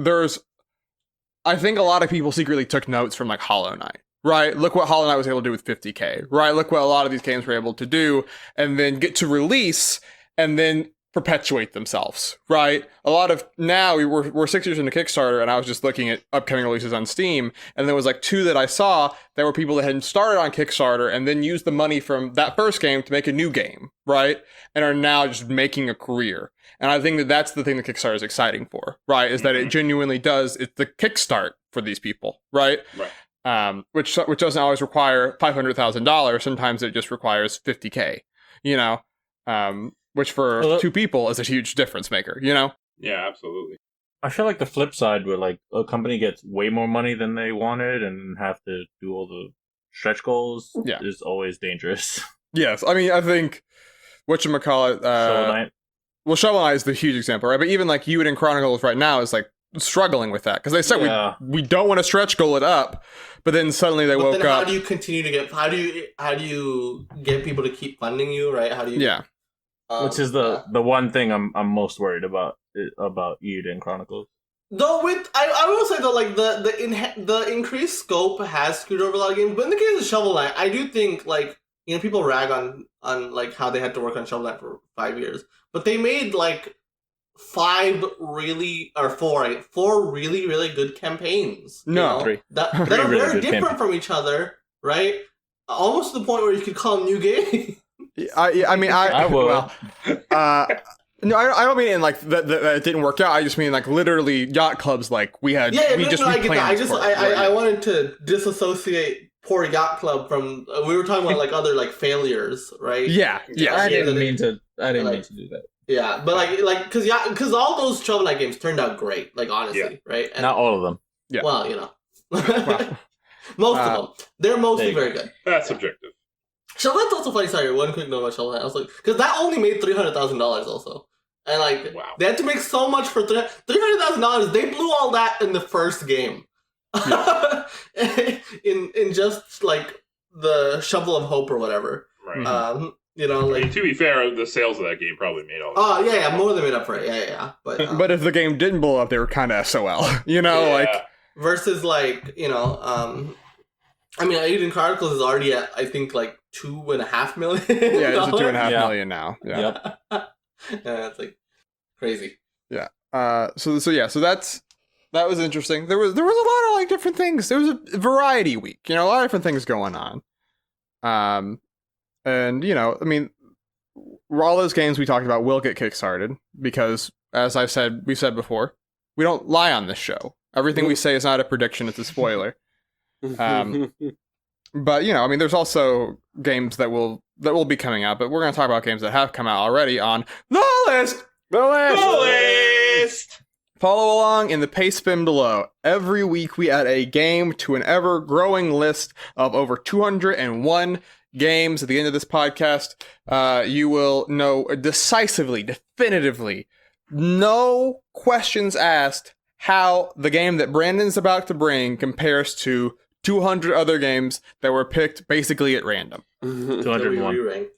I think a lot of people secretly took notes from like Hollow Knight. Right, look what Hollow Knight was able to do with 50K. Right, look what a lot of these games were able to do, and then get to release, and then perpetuate themselves, right? A lot of now we're 6 years into Kickstarter, and I was just looking at upcoming releases on Steam, and there was like 2 that I saw that were people that had started on Kickstarter and then used the money from that first game to make a new game, right? And are now just making a career. And I think that that's the thing that Kickstarter is exciting for, right? Is that it genuinely does, it's the kickstart for these people, right? Right. Which doesn't always require $500,000. Sometimes it just requires $50K, you know? Which for 2 people is a huge difference maker, you know? Yeah, absolutely. I feel like the flip side where like a company gets way more money than they wanted and have to do all the stretch goals is always dangerous. Yes, I mean, I think whatchamacallit, Shovel Knight. well, Shovel Knight is the huge example, right? But even like Uden Chronicles right now is like struggling with that because they said we don't want to stretch goal it up, but then suddenly they woke then up. How do you continue to get? How do you get people to keep funding you? Right? How do you? Yeah. Which is the one thing I'm most worried about Eden Chronicles. Though I will say though, like the increased scope has screwed over a lot of games. But in the case of Shovel Knight, I do think like people rag on like how they had to work on Shovel Knight for 5 years, but they made like 4 really good campaigns. No, 3 that are very different from each other, right? Almost to the point where you could call them new games. I mean, I will. Well, no, I don't mean in like that it didn't work out. I just mean like literally yacht clubs. Like we had, I get planned that. I wanted to disassociate poor yacht club from. We were talking about like other like failures, right? Yeah. I didn't mean to do that. Yeah, but like because all those Shovel Knight games turned out great. Like honestly, right? And, Not all of them. Yeah. Well, most of them. They're mostly very good. That's subjective. Shovel Knight's also funny. Sorry, one quick note about Shovel Knight. I was like, because that only made $300,000 also, and like they had to make so much for $300,000. They blew all that in the first game, in just like the Shovel of Hope or whatever. Right. Like to be fair, the sales of that game probably made all. Oh yeah, more than made up for it. Yeah. But but if the game didn't blow up, they were kind of SOL. Like versus like I mean, Eden Chronicles is already at I think like $2.5 million. Yeah, it's a $2.5 million now. Yeah. Yep. That's like crazy. Yeah. So that was interesting. There was a lot of like different things. There was a variety week. A lot of different things going on. And I mean, all those games we talked about will get kickstarted because, as we said before, we don't lie on this show. Everything we say is not a prediction; it's a spoiler. But I mean, there's also games that will be coming out. But we're going to talk about games that have come out already on the list. The list. Follow along in the paste bin below. Every week we add a game to an ever-growing list of over 201 games. At the end of this podcast, you will know decisively, definitively, no questions asked, how the game that Brandon's about to bring compares to 200 other games that were picked basically at random. 201.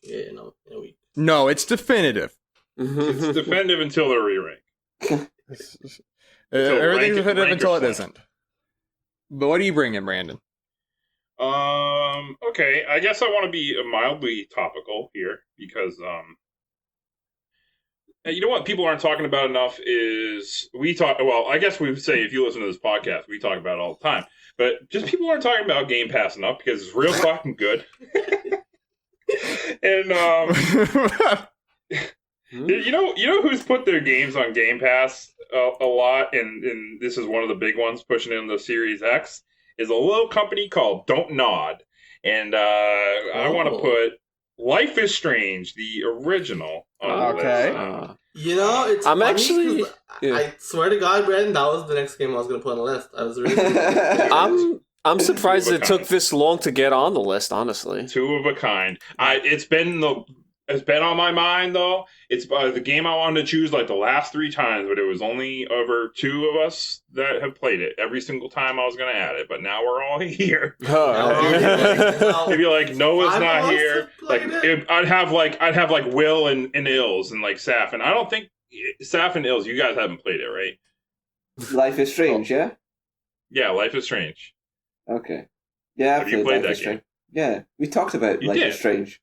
No, it's definitive. It's definitive until they're re-ranked. Everything's definitive until it isn't. But what do you bring in, Brandon? Okay, I guess I want to be mildly topical here because, you know what people aren't talking about enough is I guess we would say if you listen to this podcast, we talk about it all the time, but just people aren't talking about Game Pass enough because it's real fucking good. And, you know who's put their games on Game Pass a lot, and this is one of the big ones pushing in the Series X, is a little company called Don't Nod. And I want to put Life is Strange, the original, on the list. It's I'm funny actually. I swear to God, Brandon, that was the next game I was going to put on the list. I was really. I'm surprised it took this long to get on the list. Honestly, 2 of a kind. It's been on my mind though. It's the game I wanted to choose like the last 3 times, but it was only over 2 of us that have played it. Every single time I was going to add it, but now we're all here. If you're like Noah's not here, like I'd have like Will and Ills and like Saf, and I don't think Saf and Ills, you guys haven't played it, right? Life is Strange, yeah. Yeah, Life is Strange. Okay. Yeah, have you played that game? Yeah, we talked about Life is Strange.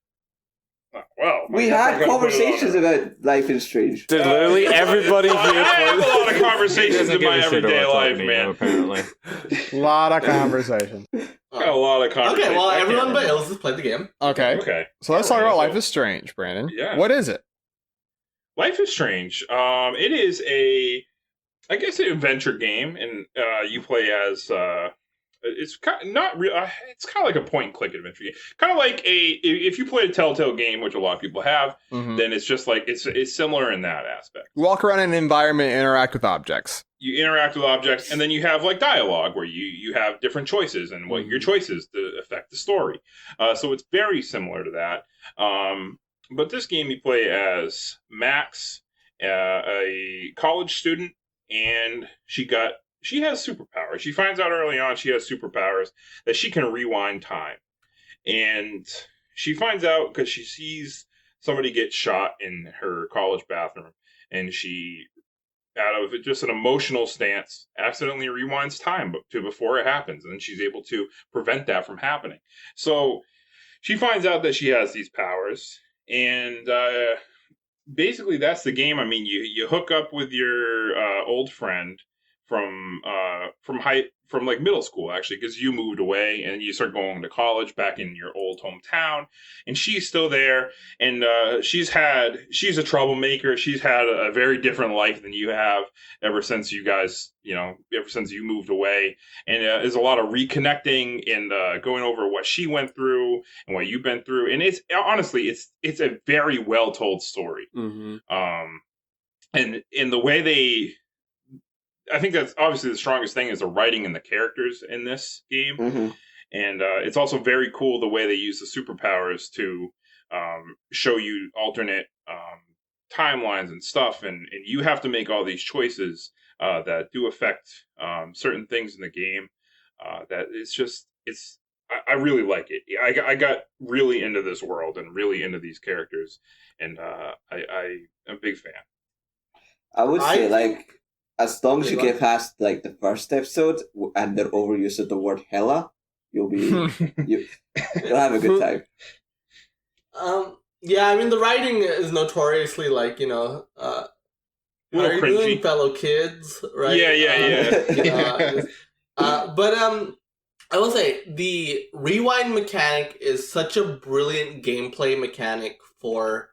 Well, We had conversations about Life is Strange. Did literally everybody here I have a play? lot of conversations Doesn't in give my a shit everyday about life, talking to you, man. apparently. Lot of conversation. Got a lot of conversations. Okay, well, I can't everyone but remember. Ilse has played the game. Okay. Okay. So let's talk Alright, about so- Life is Strange, Brandon. Yeah. What is it? Life is Strange. It is I guess, an adventure game, and you play as. It's kind of not real. It's kind of like a point and click adventure game. Kind of like if you play a Telltale game, which a lot of people have, Mhm. then it's just like it's similar in that aspect. You walk around in an environment and interact with objects. You interact with objects, and then you have like dialogue where you have different choices and what your choices to affect the story. So it's very similar to that. But this game you play as Max, a college student, and she has superpowers. She finds out early on she has superpowers that she can rewind time. And she finds out because she sees somebody get shot in her college bathroom, and she, out of just an emotional stance, accidentally rewinds time to before it happens, and she's able to prevent that from happening. So she finds out that she has these powers, and basically that's the game. I mean, you hook up with your old friend from like middle school, actually, because you moved away and you start going to college back in your old hometown, and she's still there, and she's a troublemaker. She's had a very different life than you have ever since you guys, ever since you moved away, and there's a lot of reconnecting and going over what she went through and what you've been through, and it's honestly it's a very well told story. Mm-hmm. And in the way I think that's obviously the strongest thing is the writing and the characters in this game. Mm-hmm. And it's also very cool the way they use the superpowers to show you alternate timelines and stuff. And you have to make all these choices that do affect certain things in the game. That I really like it. I got really into this world and really into these characters. And I'm a big fan. I would say, think- as long as you Yeah, go get past the first episode and their overuse of the word "hella," you'll have a good time. Yeah, I mean the writing is notoriously like little how are you cringy. doing, fellow kids? Right? Yeah. But I will say the rewind mechanic is such a brilliant gameplay mechanic for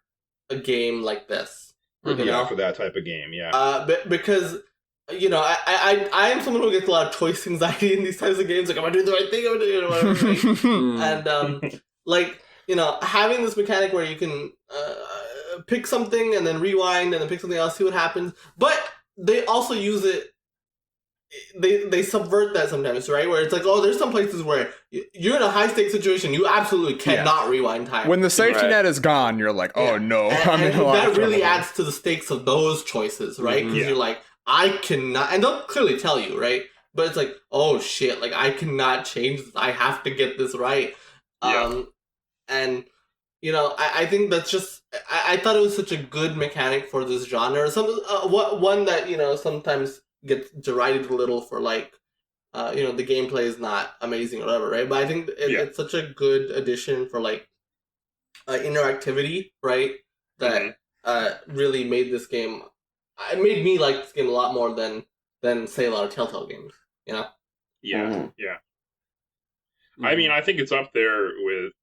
a game like this. You know? For that type of game, yeah. Because I am someone who gets a lot of choice anxiety in these types of games. Like, am I doing the right thing? Am I doing whatever? And having this mechanic where you can pick something and then rewind and then pick something else, see what happens. But they also use it. They subvert that sometimes, right? Where it's like, oh, there's some places where you're in a high stakes situation, you absolutely cannot rewind time. When the safety Right. net is gone, you're like, oh no, and, I'm in and a lot that of really trouble. adds to the stakes of those choices, right? Because Yeah. you're like, I cannot, and they'll clearly tell you, right? But it's like, oh shit, like I cannot change this. I have to get this right. Yeah. And I think that's just, I thought it was such a good mechanic for this genre. One that sometimes gets derided a little for like, the gameplay is not amazing or whatever, right? But I think it's such a good addition for like interactivity, right? That really made this game. It made me like this game a lot more than say a lot of Telltale games. Yeah. Mhm. Yeah. I mean, I think it's up there with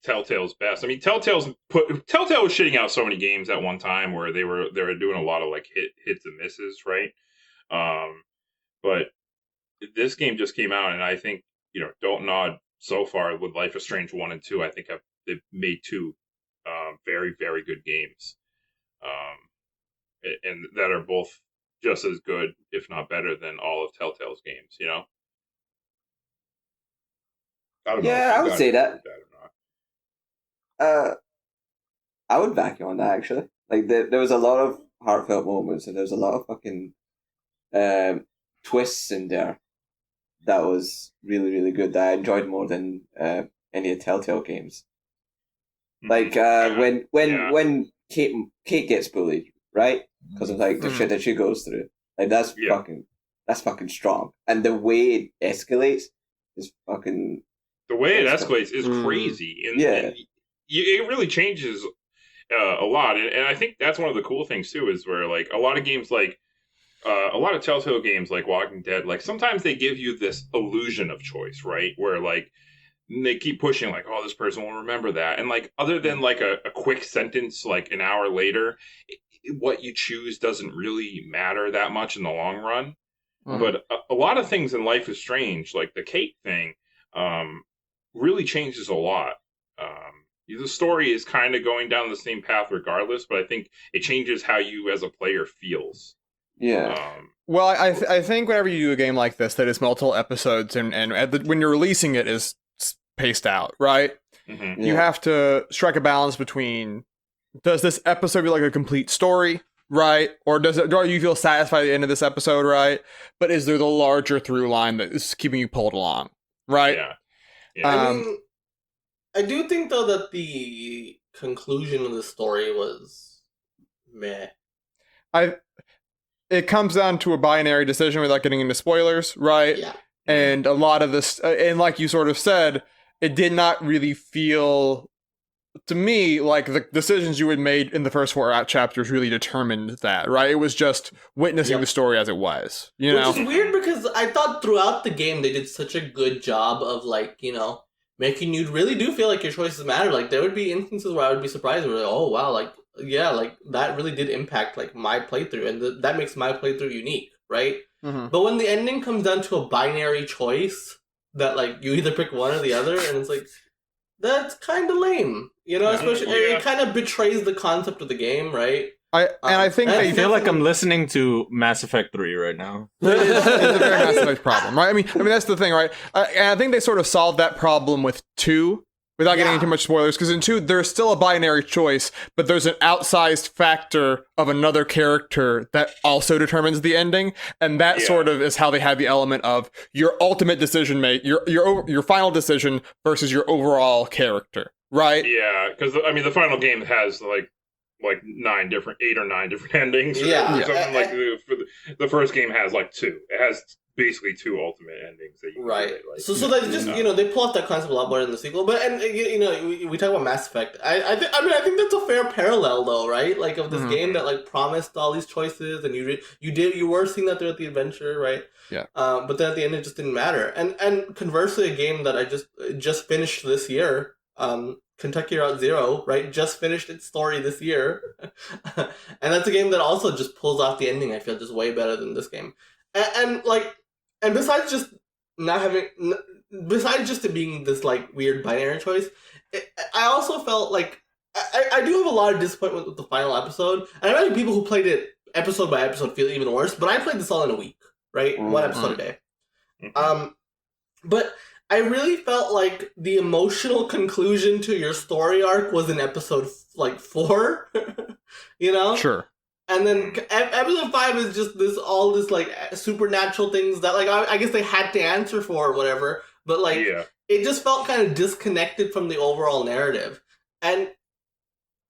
Telltale's best. I mean, Telltale was shitting out so many games at one time where they were doing a lot of like hits and misses, right? But this game just came out, and I think Don't Nod so far with Life is Strange 1 and 2, I think they've made two very, very good games, and that are both just as good, if not better, than all of Telltale's games. I don't know. Yeah, if you I would guys say agree that. with or not. I would back you on that, actually. Like, there was a lot of heartfelt moments, and there was a lot of fucking twists in there that was really, really good, that I enjoyed more than any of Telltale games. Like, when Kate gets bullied, right? Because of, like, the shit that she goes through. Like, that's fucking strong. And the way it escalates is fucking... The way it escalates is crazy. And it really changes a lot, and I think that's one of the cool things too, is where like a lot of games like. A lot of Telltale games like Walking Dead, like sometimes they give you this illusion of choice, right? Where like they keep pushing, like, oh, this person will remember that, and like other than like a quick sentence, like an hour later, what you choose doesn't really matter that much in the long run. But a lot of things in Life is Strange, like the Kate thing, really changes a lot. The story is kind of going down the same path regardless, but I think it changes how you as a player feels. Yeah. Well, I think whenever you do a game like this that is multiple episodes and when you're releasing it is paced out, right? Mm-hmm. You have to strike a balance between, does this episode feel like a complete story, right? Or do you feel satisfied at the end of this episode, right? But is there the larger through line that is keeping you pulled along, right? Yeah. I mean, I do think though that the conclusion of the story was meh. It comes down to a binary decision without getting into spoilers, right? Yeah. And a lot of this, and like you sort of said, it did not really feel to me like the decisions you had made in the first 4 chapters really determined that, right? It was just witnessing the story as it was, you know? Which is weird because I thought throughout the game they did such a good job of like, making you really do feel like your choices matter. Like there would be instances where I would be surprised where like, oh wow, like yeah, like that really did impact like my playthrough, and that makes my playthrough unique, right? Mm-hmm. But when the ending comes down to a binary choice that like you either pick one or the other, and it's like that's kind of lame, especially it kind of betrays the concept of the game, right? I think I feel like I'm listening to Mass Effect 3 right now. It's a very Mass Effect problem, right? I mean that's the thing, right? And I think they sort of solved that problem with 2 without getting into too much spoilers, because in 2 there's still a binary choice, but there's an outsized factor of another character that also determines the ending, and that sort of is how they had the element of your ultimate decision your final decision versus your overall character, right? Yeah, because I mean the final game has like 8 or 9 different endings. Yeah. Something like the first game has like 2. It has basically 2 ultimate endings that you right. Can do it, so they just they pull off that concept a lot more in the sequel. But we talk about Mass Effect. I think that's a fair parallel though, right? Like of this game that like promised all these choices, and you were seeing that throughout the adventure, right? Yeah. But then at the end it just didn't matter. And conversely, a game that I just finished this year. Kentucky Route Zero, right? Just finished its story this year, and that's a game that also just pulls off the ending. I feel just way better than this game, and besides just it being this like weird binary choice, I also felt like I do have a lot of disappointment with the final episode, and I imagine people who played it episode by episode feel even worse. But I played this all in a week, right? One episode a day, but. I really felt like the emotional conclusion to your story arc was in episode 4, Sure. And then episode 5 is just all this like supernatural things that like I guess they had to answer for or whatever, but like it just felt kind of disconnected from the overall narrative, and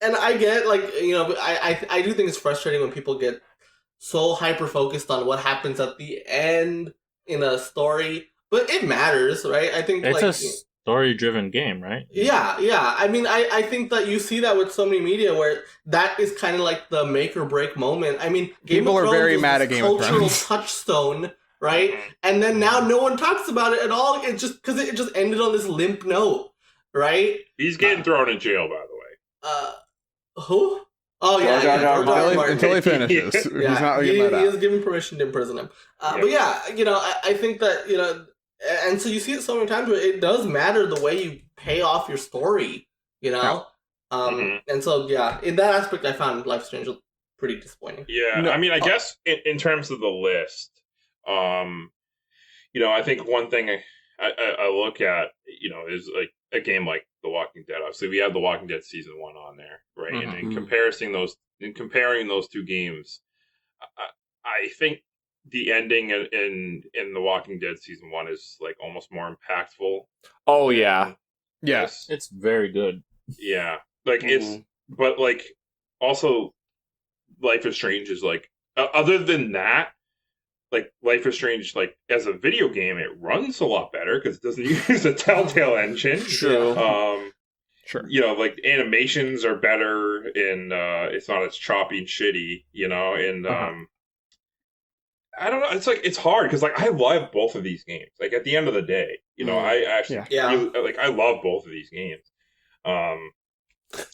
I get like I do think it's frustrating when people get so hyper focused on what happens at the end in a story. But it matters, right? I think it's a story-driven game, right? Yeah. I mean, I think that you see that with so many media where that is kind of like the make or break moment. I mean, people are very mad at Game of Thrones. Cultural touchstone, right? And then now no one talks about it at all. It just because it just ended on this limp note, right? He's getting thrown in jail, by the way. Who? Oh yeah, until he finishes. He's not he let out. is given permission to imprison him. But yeah, I think that and so you see it so many times where it does matter the way you pay off your story, and so in that aspect, I found Life is Strange pretty disappointing. Yeah, I mean, I guess in terms of the list, I think one thing I look at, is like a game like The Walking Dead. Obviously, we have The Walking Dead season 1 on there, right? And in comparing those 2 games, I think the ending in The Walking Dead season 1 is like almost more impactful. Oh yeah. Yes. It's very good. Yeah. Like it's but like also Life is Strange is like other than that, like Life is Strange, like as a video game, it runs a lot better because it doesn't use a Telltale engine. True. Sure. you know, like animations are better and it's not as choppy and shitty, you know, and I don't know, it's like it's hard because like I love both of these games. Like at the end of the day, you know, I actually really, like I love both of these games.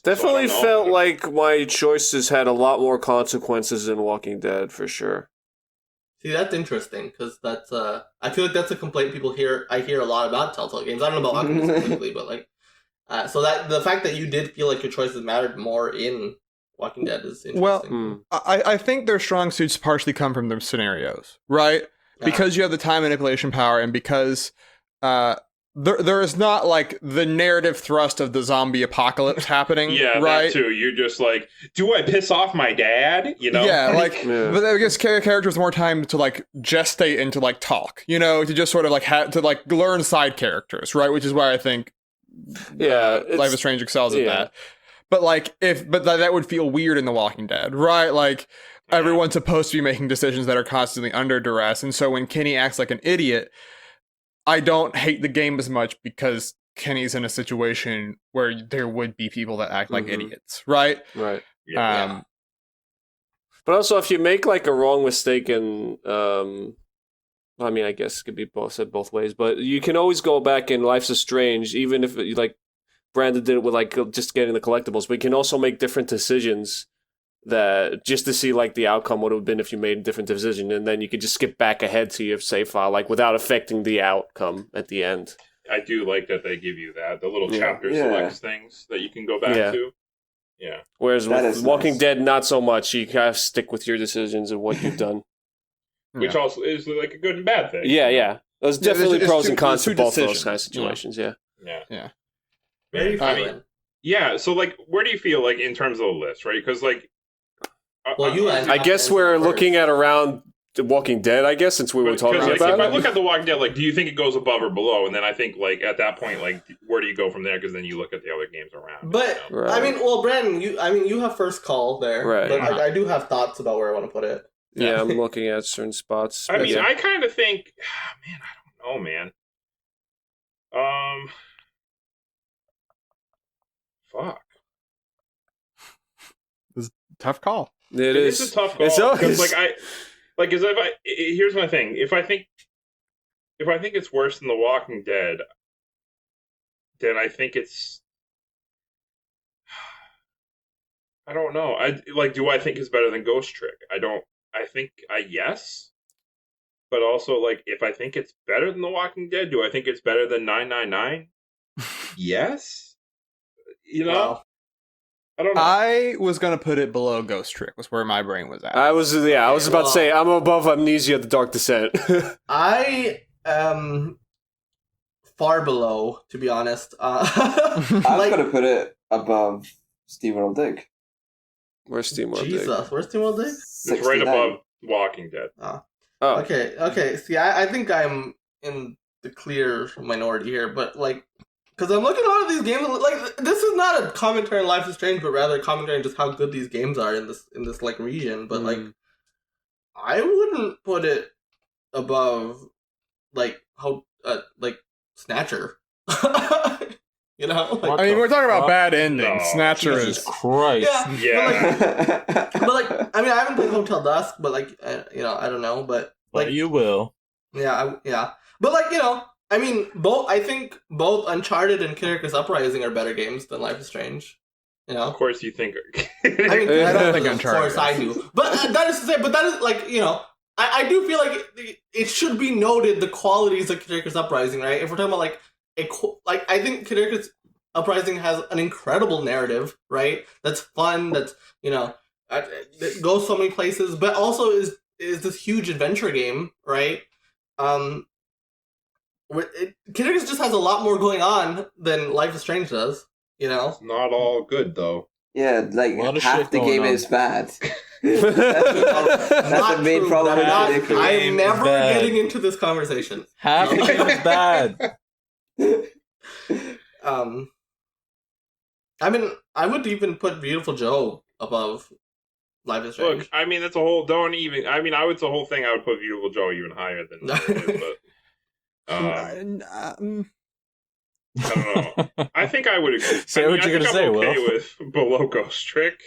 Definitely So felt like my choices had a lot more consequences than Walking Dead, for sure. See, that's interesting because that's I feel like that's a complaint I hear a lot about Telltale games. I don't know about Walking Dead specifically, but like, so that the fact that you did feel like your choices mattered more in Walking Dead is interesting. Well, I think their strong suits partially come from their scenarios, right? Because you have the time manipulation power, and because there is not like the narrative thrust of the zombie apocalypse happening. Yeah, right? that too. You're just like, do I piss off my dad? You know? Yeah, like, but I guess characters more time to like gestate and to like talk, you know, to just sort of like have to like learn side characters, right? Which is why I think Life is Strange excels at that. But like, that would feel weird in The Walking Dead, right? Like, everyone's supposed to be making decisions that are constantly under duress, and so when Kenny acts like an idiot, I don't hate the game as much because Kenny's in a situation where there would be people that act like idiots, right? Right. Yeah. But also, if you make like a wrong mistake, and I mean, I guess it could be said both ways, but you can always go back in Life's Strange, even if like Brandon did it with like just getting the collectibles, but you can also make different decisions that just to see like the outcome would have been if you made a different decision, and then you could just skip back ahead to your save file, like without affecting the outcome at the end. I do like that they give you that, the little chapter selects things that you can go back to. Yeah. Whereas with Walking Dead, not so much. You kind of stick with your decisions and what you've done. Which also is like a good and bad thing. Yeah. There's definitely pros and cons to both decisions. those kind of situations, Yeah. Very fun. Yeah, so like, where do you feel like in terms of the list, right? Because like, I guess we're looking at around The Walking Dead, I guess, since we were talking like, about if I it. look at The Walking Dead, like, do you think it goes above or below? And then I think, like, at that point, like, where do you go from there? Because then you look at the other games around. But, you know? Right. I mean, well, Brandon, you have first call there. Right. But I do have thoughts about where I want to put it. Yeah, I'm looking at certain spots. I mean, I kind of think, man, I don't know, man. Fuck. It's a tough call. It is a tough call. It's always Because here's my thing. If I think it's worse than The Walking Dead, then I think it's. I don't know. Do I think it's better than Ghost Trick? I don't. I think yes. But also, like, if I think it's better than The Walking Dead, do I think it's better than 999? Yes. You know. Wow. I don't know. I was gonna put it below Ghost Trick. Was where my brain was at. I was about to say I'm above Amnesia: The Dark Descent. I am far below, to be honest. I'm gonna put it above SteamWorld Dig. Where's SteamWorld Dig? Jesus, where's SteamWorld Dig? It's right above Walking Dead. Oh. Okay. See, I think I'm in the clear minority here, but like, because I'm looking at all of these games, like, this is not a commentary on Life is Strange, but rather a commentary on just how good these games are in this like region. But like, I wouldn't put it above like Snatcher. You know, like, I mean, we're talking about bad endings. No. Snatcher Jesus is. Christ. Yeah. but like, I mean, I haven't played Hotel Dusk, but like, I don't know, but like, But you will. yeah, but like, I mean, I think both Uncharted and Kid Icarus Uprising are better games than Life is Strange. Of course, you think. I mean, I don't think of Uncharted course I do, but that is to say, but that is like, I do feel like it should be noted the qualities of Kid Icarus Uprising, right? If we're talking about like I think Kid Icarus Uprising has an incredible narrative, right? That's fun. That's that goes so many places, but also is this huge adventure game, right? Kid Icarus just has a lot more going on than Life is Strange does. It's not all good though. Yeah, like Lot of half shit the going game on. is bad. That's Not the main true. problem with I Kid Icarus. am never bad. getting into this conversation. Half the game is bad. I mean, I would even put Beautiful Joe above Life is Strange. Look, I mean, that's a whole. Don't even. I mean, it's a whole thing. I would put Beautiful Joe even higher than. But I don't know. I think I would agree. Say what you're gonna say, I'm okay Will. with below Ghost Trick.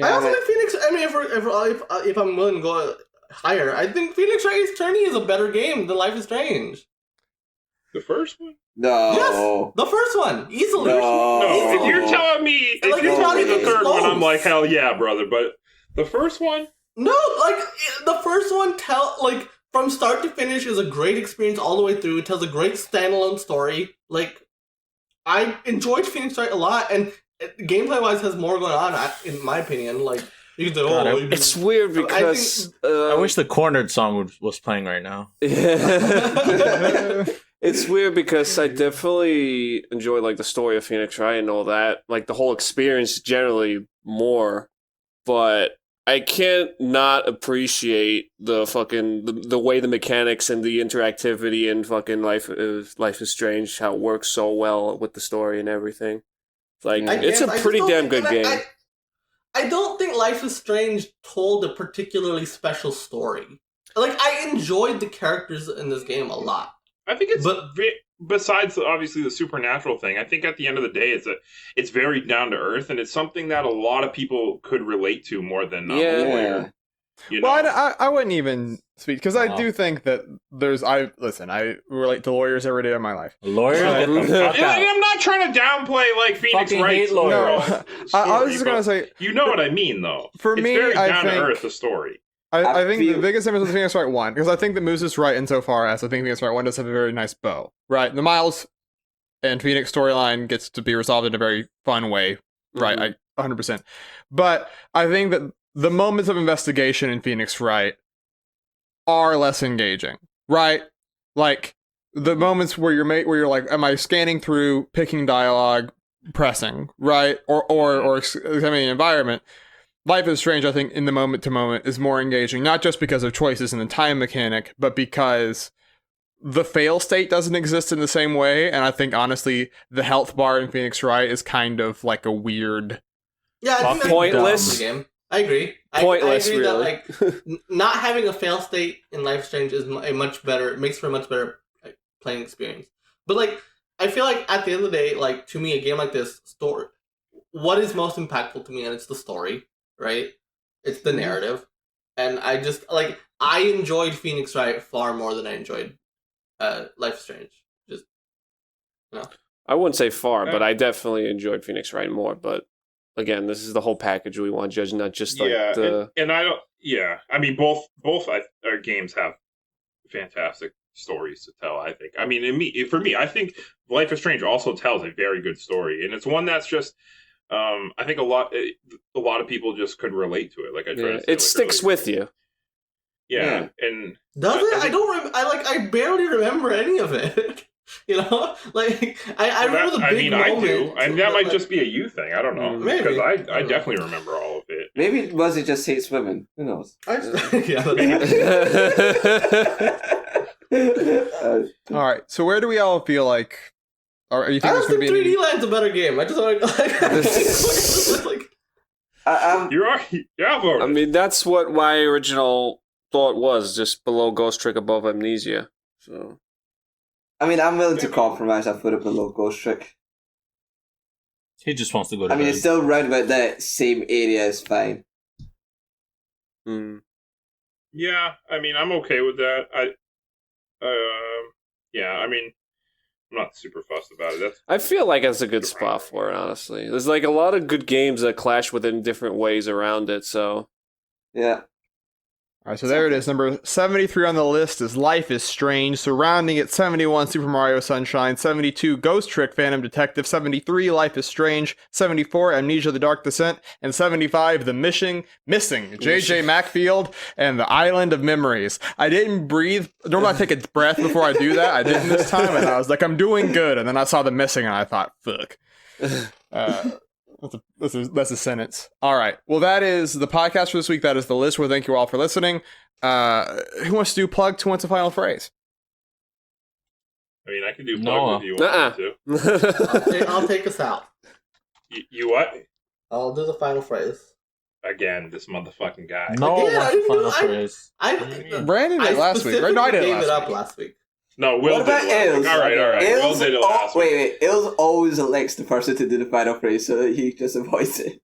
I also think Phoenix. I mean, if I'm willing to go higher, I think Phoenix Wright's Journey is a better game than Life is Strange. The first one? No. Yes, the first one easily. No. No, if you're telling me, if Like, you're it's telling me not the third even one, I'm close. like, hell yeah, brother. But the first one, No, like the first one from start to finish is a great experience all the way through. It tells a great standalone story. Like I enjoyed Phoenix Wright a lot, and gameplay wise has more going on in my opinion. Like you can say, God, oh, It's weird because I wish the cornered song was playing right now. It's weird because I definitely enjoy like the story of Phoenix Wright and all that, like the whole experience generally more, but I can't not appreciate the fucking the way the mechanics and the interactivity and fucking Life is Strange, how it works so well with the story and everything. Like it's a pretty damn good game. I don't think Life is Strange told a particularly special story. Like I enjoyed the characters in this game a lot. I think it's besides obviously the supernatural thing. I think at the end of the day, it's very down to earth, and it's something that a lot of people could relate to more than a lawyer. You know? Well, I wouldn't even speak because I do think that I relate to lawyers every day of my life. Lawyer, get the fuck And out. I'm not trying to downplay like Phoenix Fucking Wright's hate lawyers. No, I was just gonna say, you know what I mean, though. For it's me, very I down think- to earth the story. I think the biggest difference with Phoenix Wright 1, because I think that Moose is right insofar as I think Phoenix Wright 1 does have a very nice bow. Right? The Miles and Phoenix storyline gets to be resolved in a very fun way. Right? 100%. But I think that the moments of investigation in Phoenix Wright are less engaging. Right? Like, the moments where you're like, am I scanning through, picking dialogue, pressing, right? Or examining the environment. Life is Strange, I think, in the moment to moment is more engaging, not just because of choices in the time mechanic, but because the fail state doesn't exist in the same way. And I think, honestly, the health bar in Phoenix Wright is kind of like a weird... Yeah, I think that's Pointless. dumb in the game. I agree. Pointless, I agree really. that not having a fail state in Life is Strange is makes for a much better playing experience. But like, I feel like at the end of the day, like to me, a game like this, what is most impactful to me, and it's the story. Right? It's the narrative. And I enjoyed Phoenix Wright far more than I enjoyed Life is Strange. Just, you know. I wouldn't say far, but I definitely enjoyed Phoenix Wright more. But again, this is the whole package we want to judge, not just like the... and I don't... Yeah, I mean, both our games have fantastic stories to tell, I think. I mean, for me, I think Life is Strange also tells a very good story. And it's one that's just... I think a lot of people just could relate to it. Like I tried to say, it sticks with you. Yeah, and does it? I don't remember. I barely remember any of it. You know, like I remember the big moment. I do. And that might just be a you thing. I don't know. Maybe. Because I definitely remember all of it. Maybe Muzzy just hates women. Who knows? All right, so where do we all feel like... Are you I think don't there's think going to be 3D Land's a better game. I just want to You're voted. I mean, that's what my original thought was, just below Ghost Trick, above Amnesia. So, I'm willing to compromise. I put it below Ghost Trick. He just wants to go to bed. It's still round about the same area is fine. Yeah, I mean, I'm okay with that. Yeah, I mean, I'm not super fussed about it. I feel like that's a good spot for it, honestly. There's like a lot of good games that clash within different ways around it, so... Yeah. All right, so there it is. Number 73 on the list is Life is Strange. Surrounding it, 71, Super Mario Sunshine. 72, Ghost Trick, Phantom Detective. 73, Life is Strange. 74, Amnesia: The Dark Descent. And 75, The Missing, J.J. Macfield and the Island of Memories. I didn't breathe. Normally I take a breath before I do that. I didn't this time, and I was like, I'm doing good. And then I saw The Missing, and I thought, fuck. That's a sentence. All right. Well, that is the podcast for this week. That is the list. Well, thank you all for listening. Who wants to do plugs? Who wants a final phrase? I mean, I can do plug if you want me to. I'll take us out. You what? I'll do the final phrase. Again, this motherfucking guy. No, Again, what's the final phrase? Brandon did last week, right? No, I did gave last it up week. last week. No, Will What about did last Ills? week. All right. Will Ills, did it last week. wait. Ills always elects the person to do the final phrase so that he just avoids it.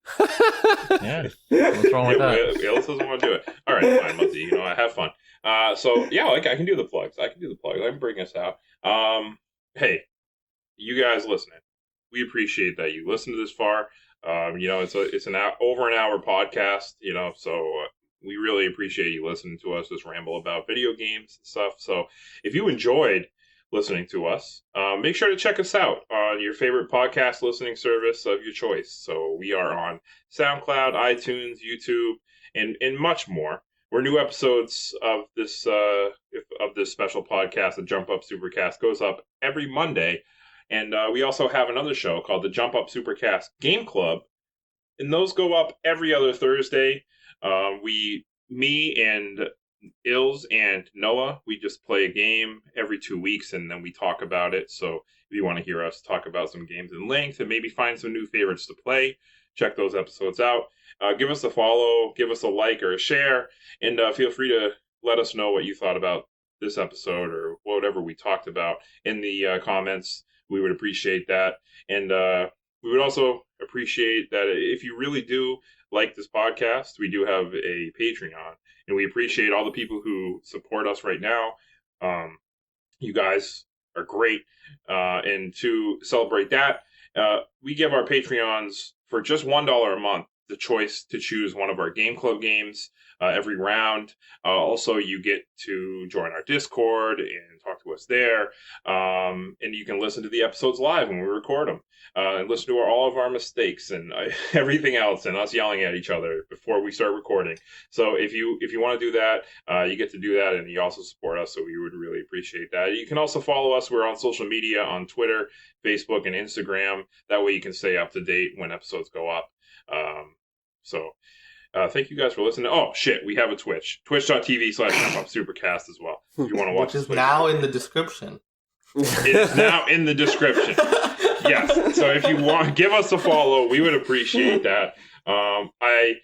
Yeah. What's wrong with that? Ills doesn't want to do it. All right, fine, Muzzy. You know, I have fun. So yeah, like I can do the plugs. I can bring us out. Hey, you guys listening, we appreciate that you listened to this far. You know, it's over an hour podcast. You know, so we really appreciate you listening to us just ramble about video games and stuff. So if you enjoyed listening to us, make sure to check us out on your favorite podcast listening service of your choice. So we are on SoundCloud, iTunes, YouTube, and much more. Where new episodes of this special podcast, the Jump Up Supercast, goes up every Monday. And we also have another show called the Jump Up Supercast Game Club. And those go up every other Thursday. Me and Ills and Noah, we just play a game every 2 weeks and then we talk about it. So if you want to hear us talk about some games in length and maybe find some new favorites to play, check those episodes out. Give us a follow, give us a like or a share, and feel free to let us know what you thought about this episode or whatever we talked about in the comments. We would appreciate that. And we would also appreciate that if you really do like this podcast, we do have a Patreon. And we appreciate all the people who support us right now. You guys are great. And to celebrate that, we give our Patreons for just $1 a month the choice to choose one of our Game Club games every round. Also, you get to join our Discord and talk to us there. And you can listen to the episodes live when we record them. And listen to all of our mistakes and everything else and us yelling at each other before we start recording. So if you want to do that, you get to do that, and you also support us, so we would really appreciate that. You can also follow us. We're on social media on Twitter, Facebook, and Instagram. That way you can stay up to date when episodes go up. Thank you guys for listening. Oh, shit, we have a Twitch. Twitch.tv/JumpUpSupercast as well. If you want to watch Which is now in the description. It's now in the description. Yes. So if you want, give us a follow. We would appreciate that. I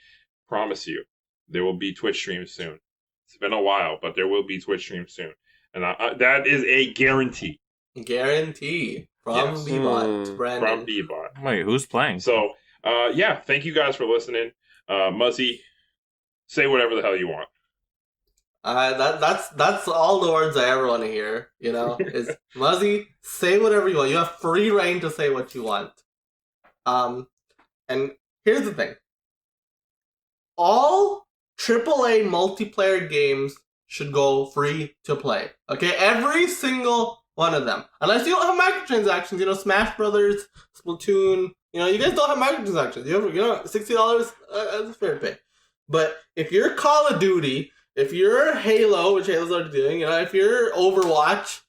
promise you, there will be Twitch streams soon. It's been a while, but there will be Twitch streams soon. And that is a guarantee. Guarantee. From Bebot to Brandon. From Bebot. Wait, who's playing? So, yeah, thank you guys for listening. Muzzy, say whatever the hell you want. That's all the words I ever want to hear. You know, is Muzzy, say whatever you want. You have free reign to say what you want. And here's the thing: all AAA multiplayer games should go free to play. Okay, every single one of them, unless you don't have microtransactions. You know, Smash Brothers, Splatoon. You know, you guys don't have microtransactions. You know, $60 that's a fair pay. But if you're Call of Duty, if you're Halo, which Halo's already doing, you know, if you're Overwatch,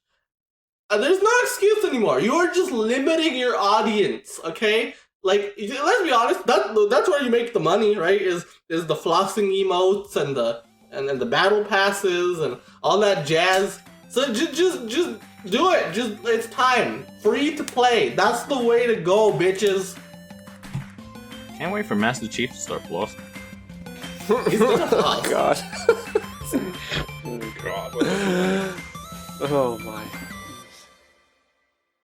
there's no excuse anymore. You are just limiting your audience, okay? Like, let's be honest, that's where you make the money, right? Is the flossing emotes and the battle passes and all that jazz. So just do it. It's time. Free to play. That's the way to go, bitches. Can't wait for Master Chief to start flossing. He's gonna floss. God. Oh, God. Oh my.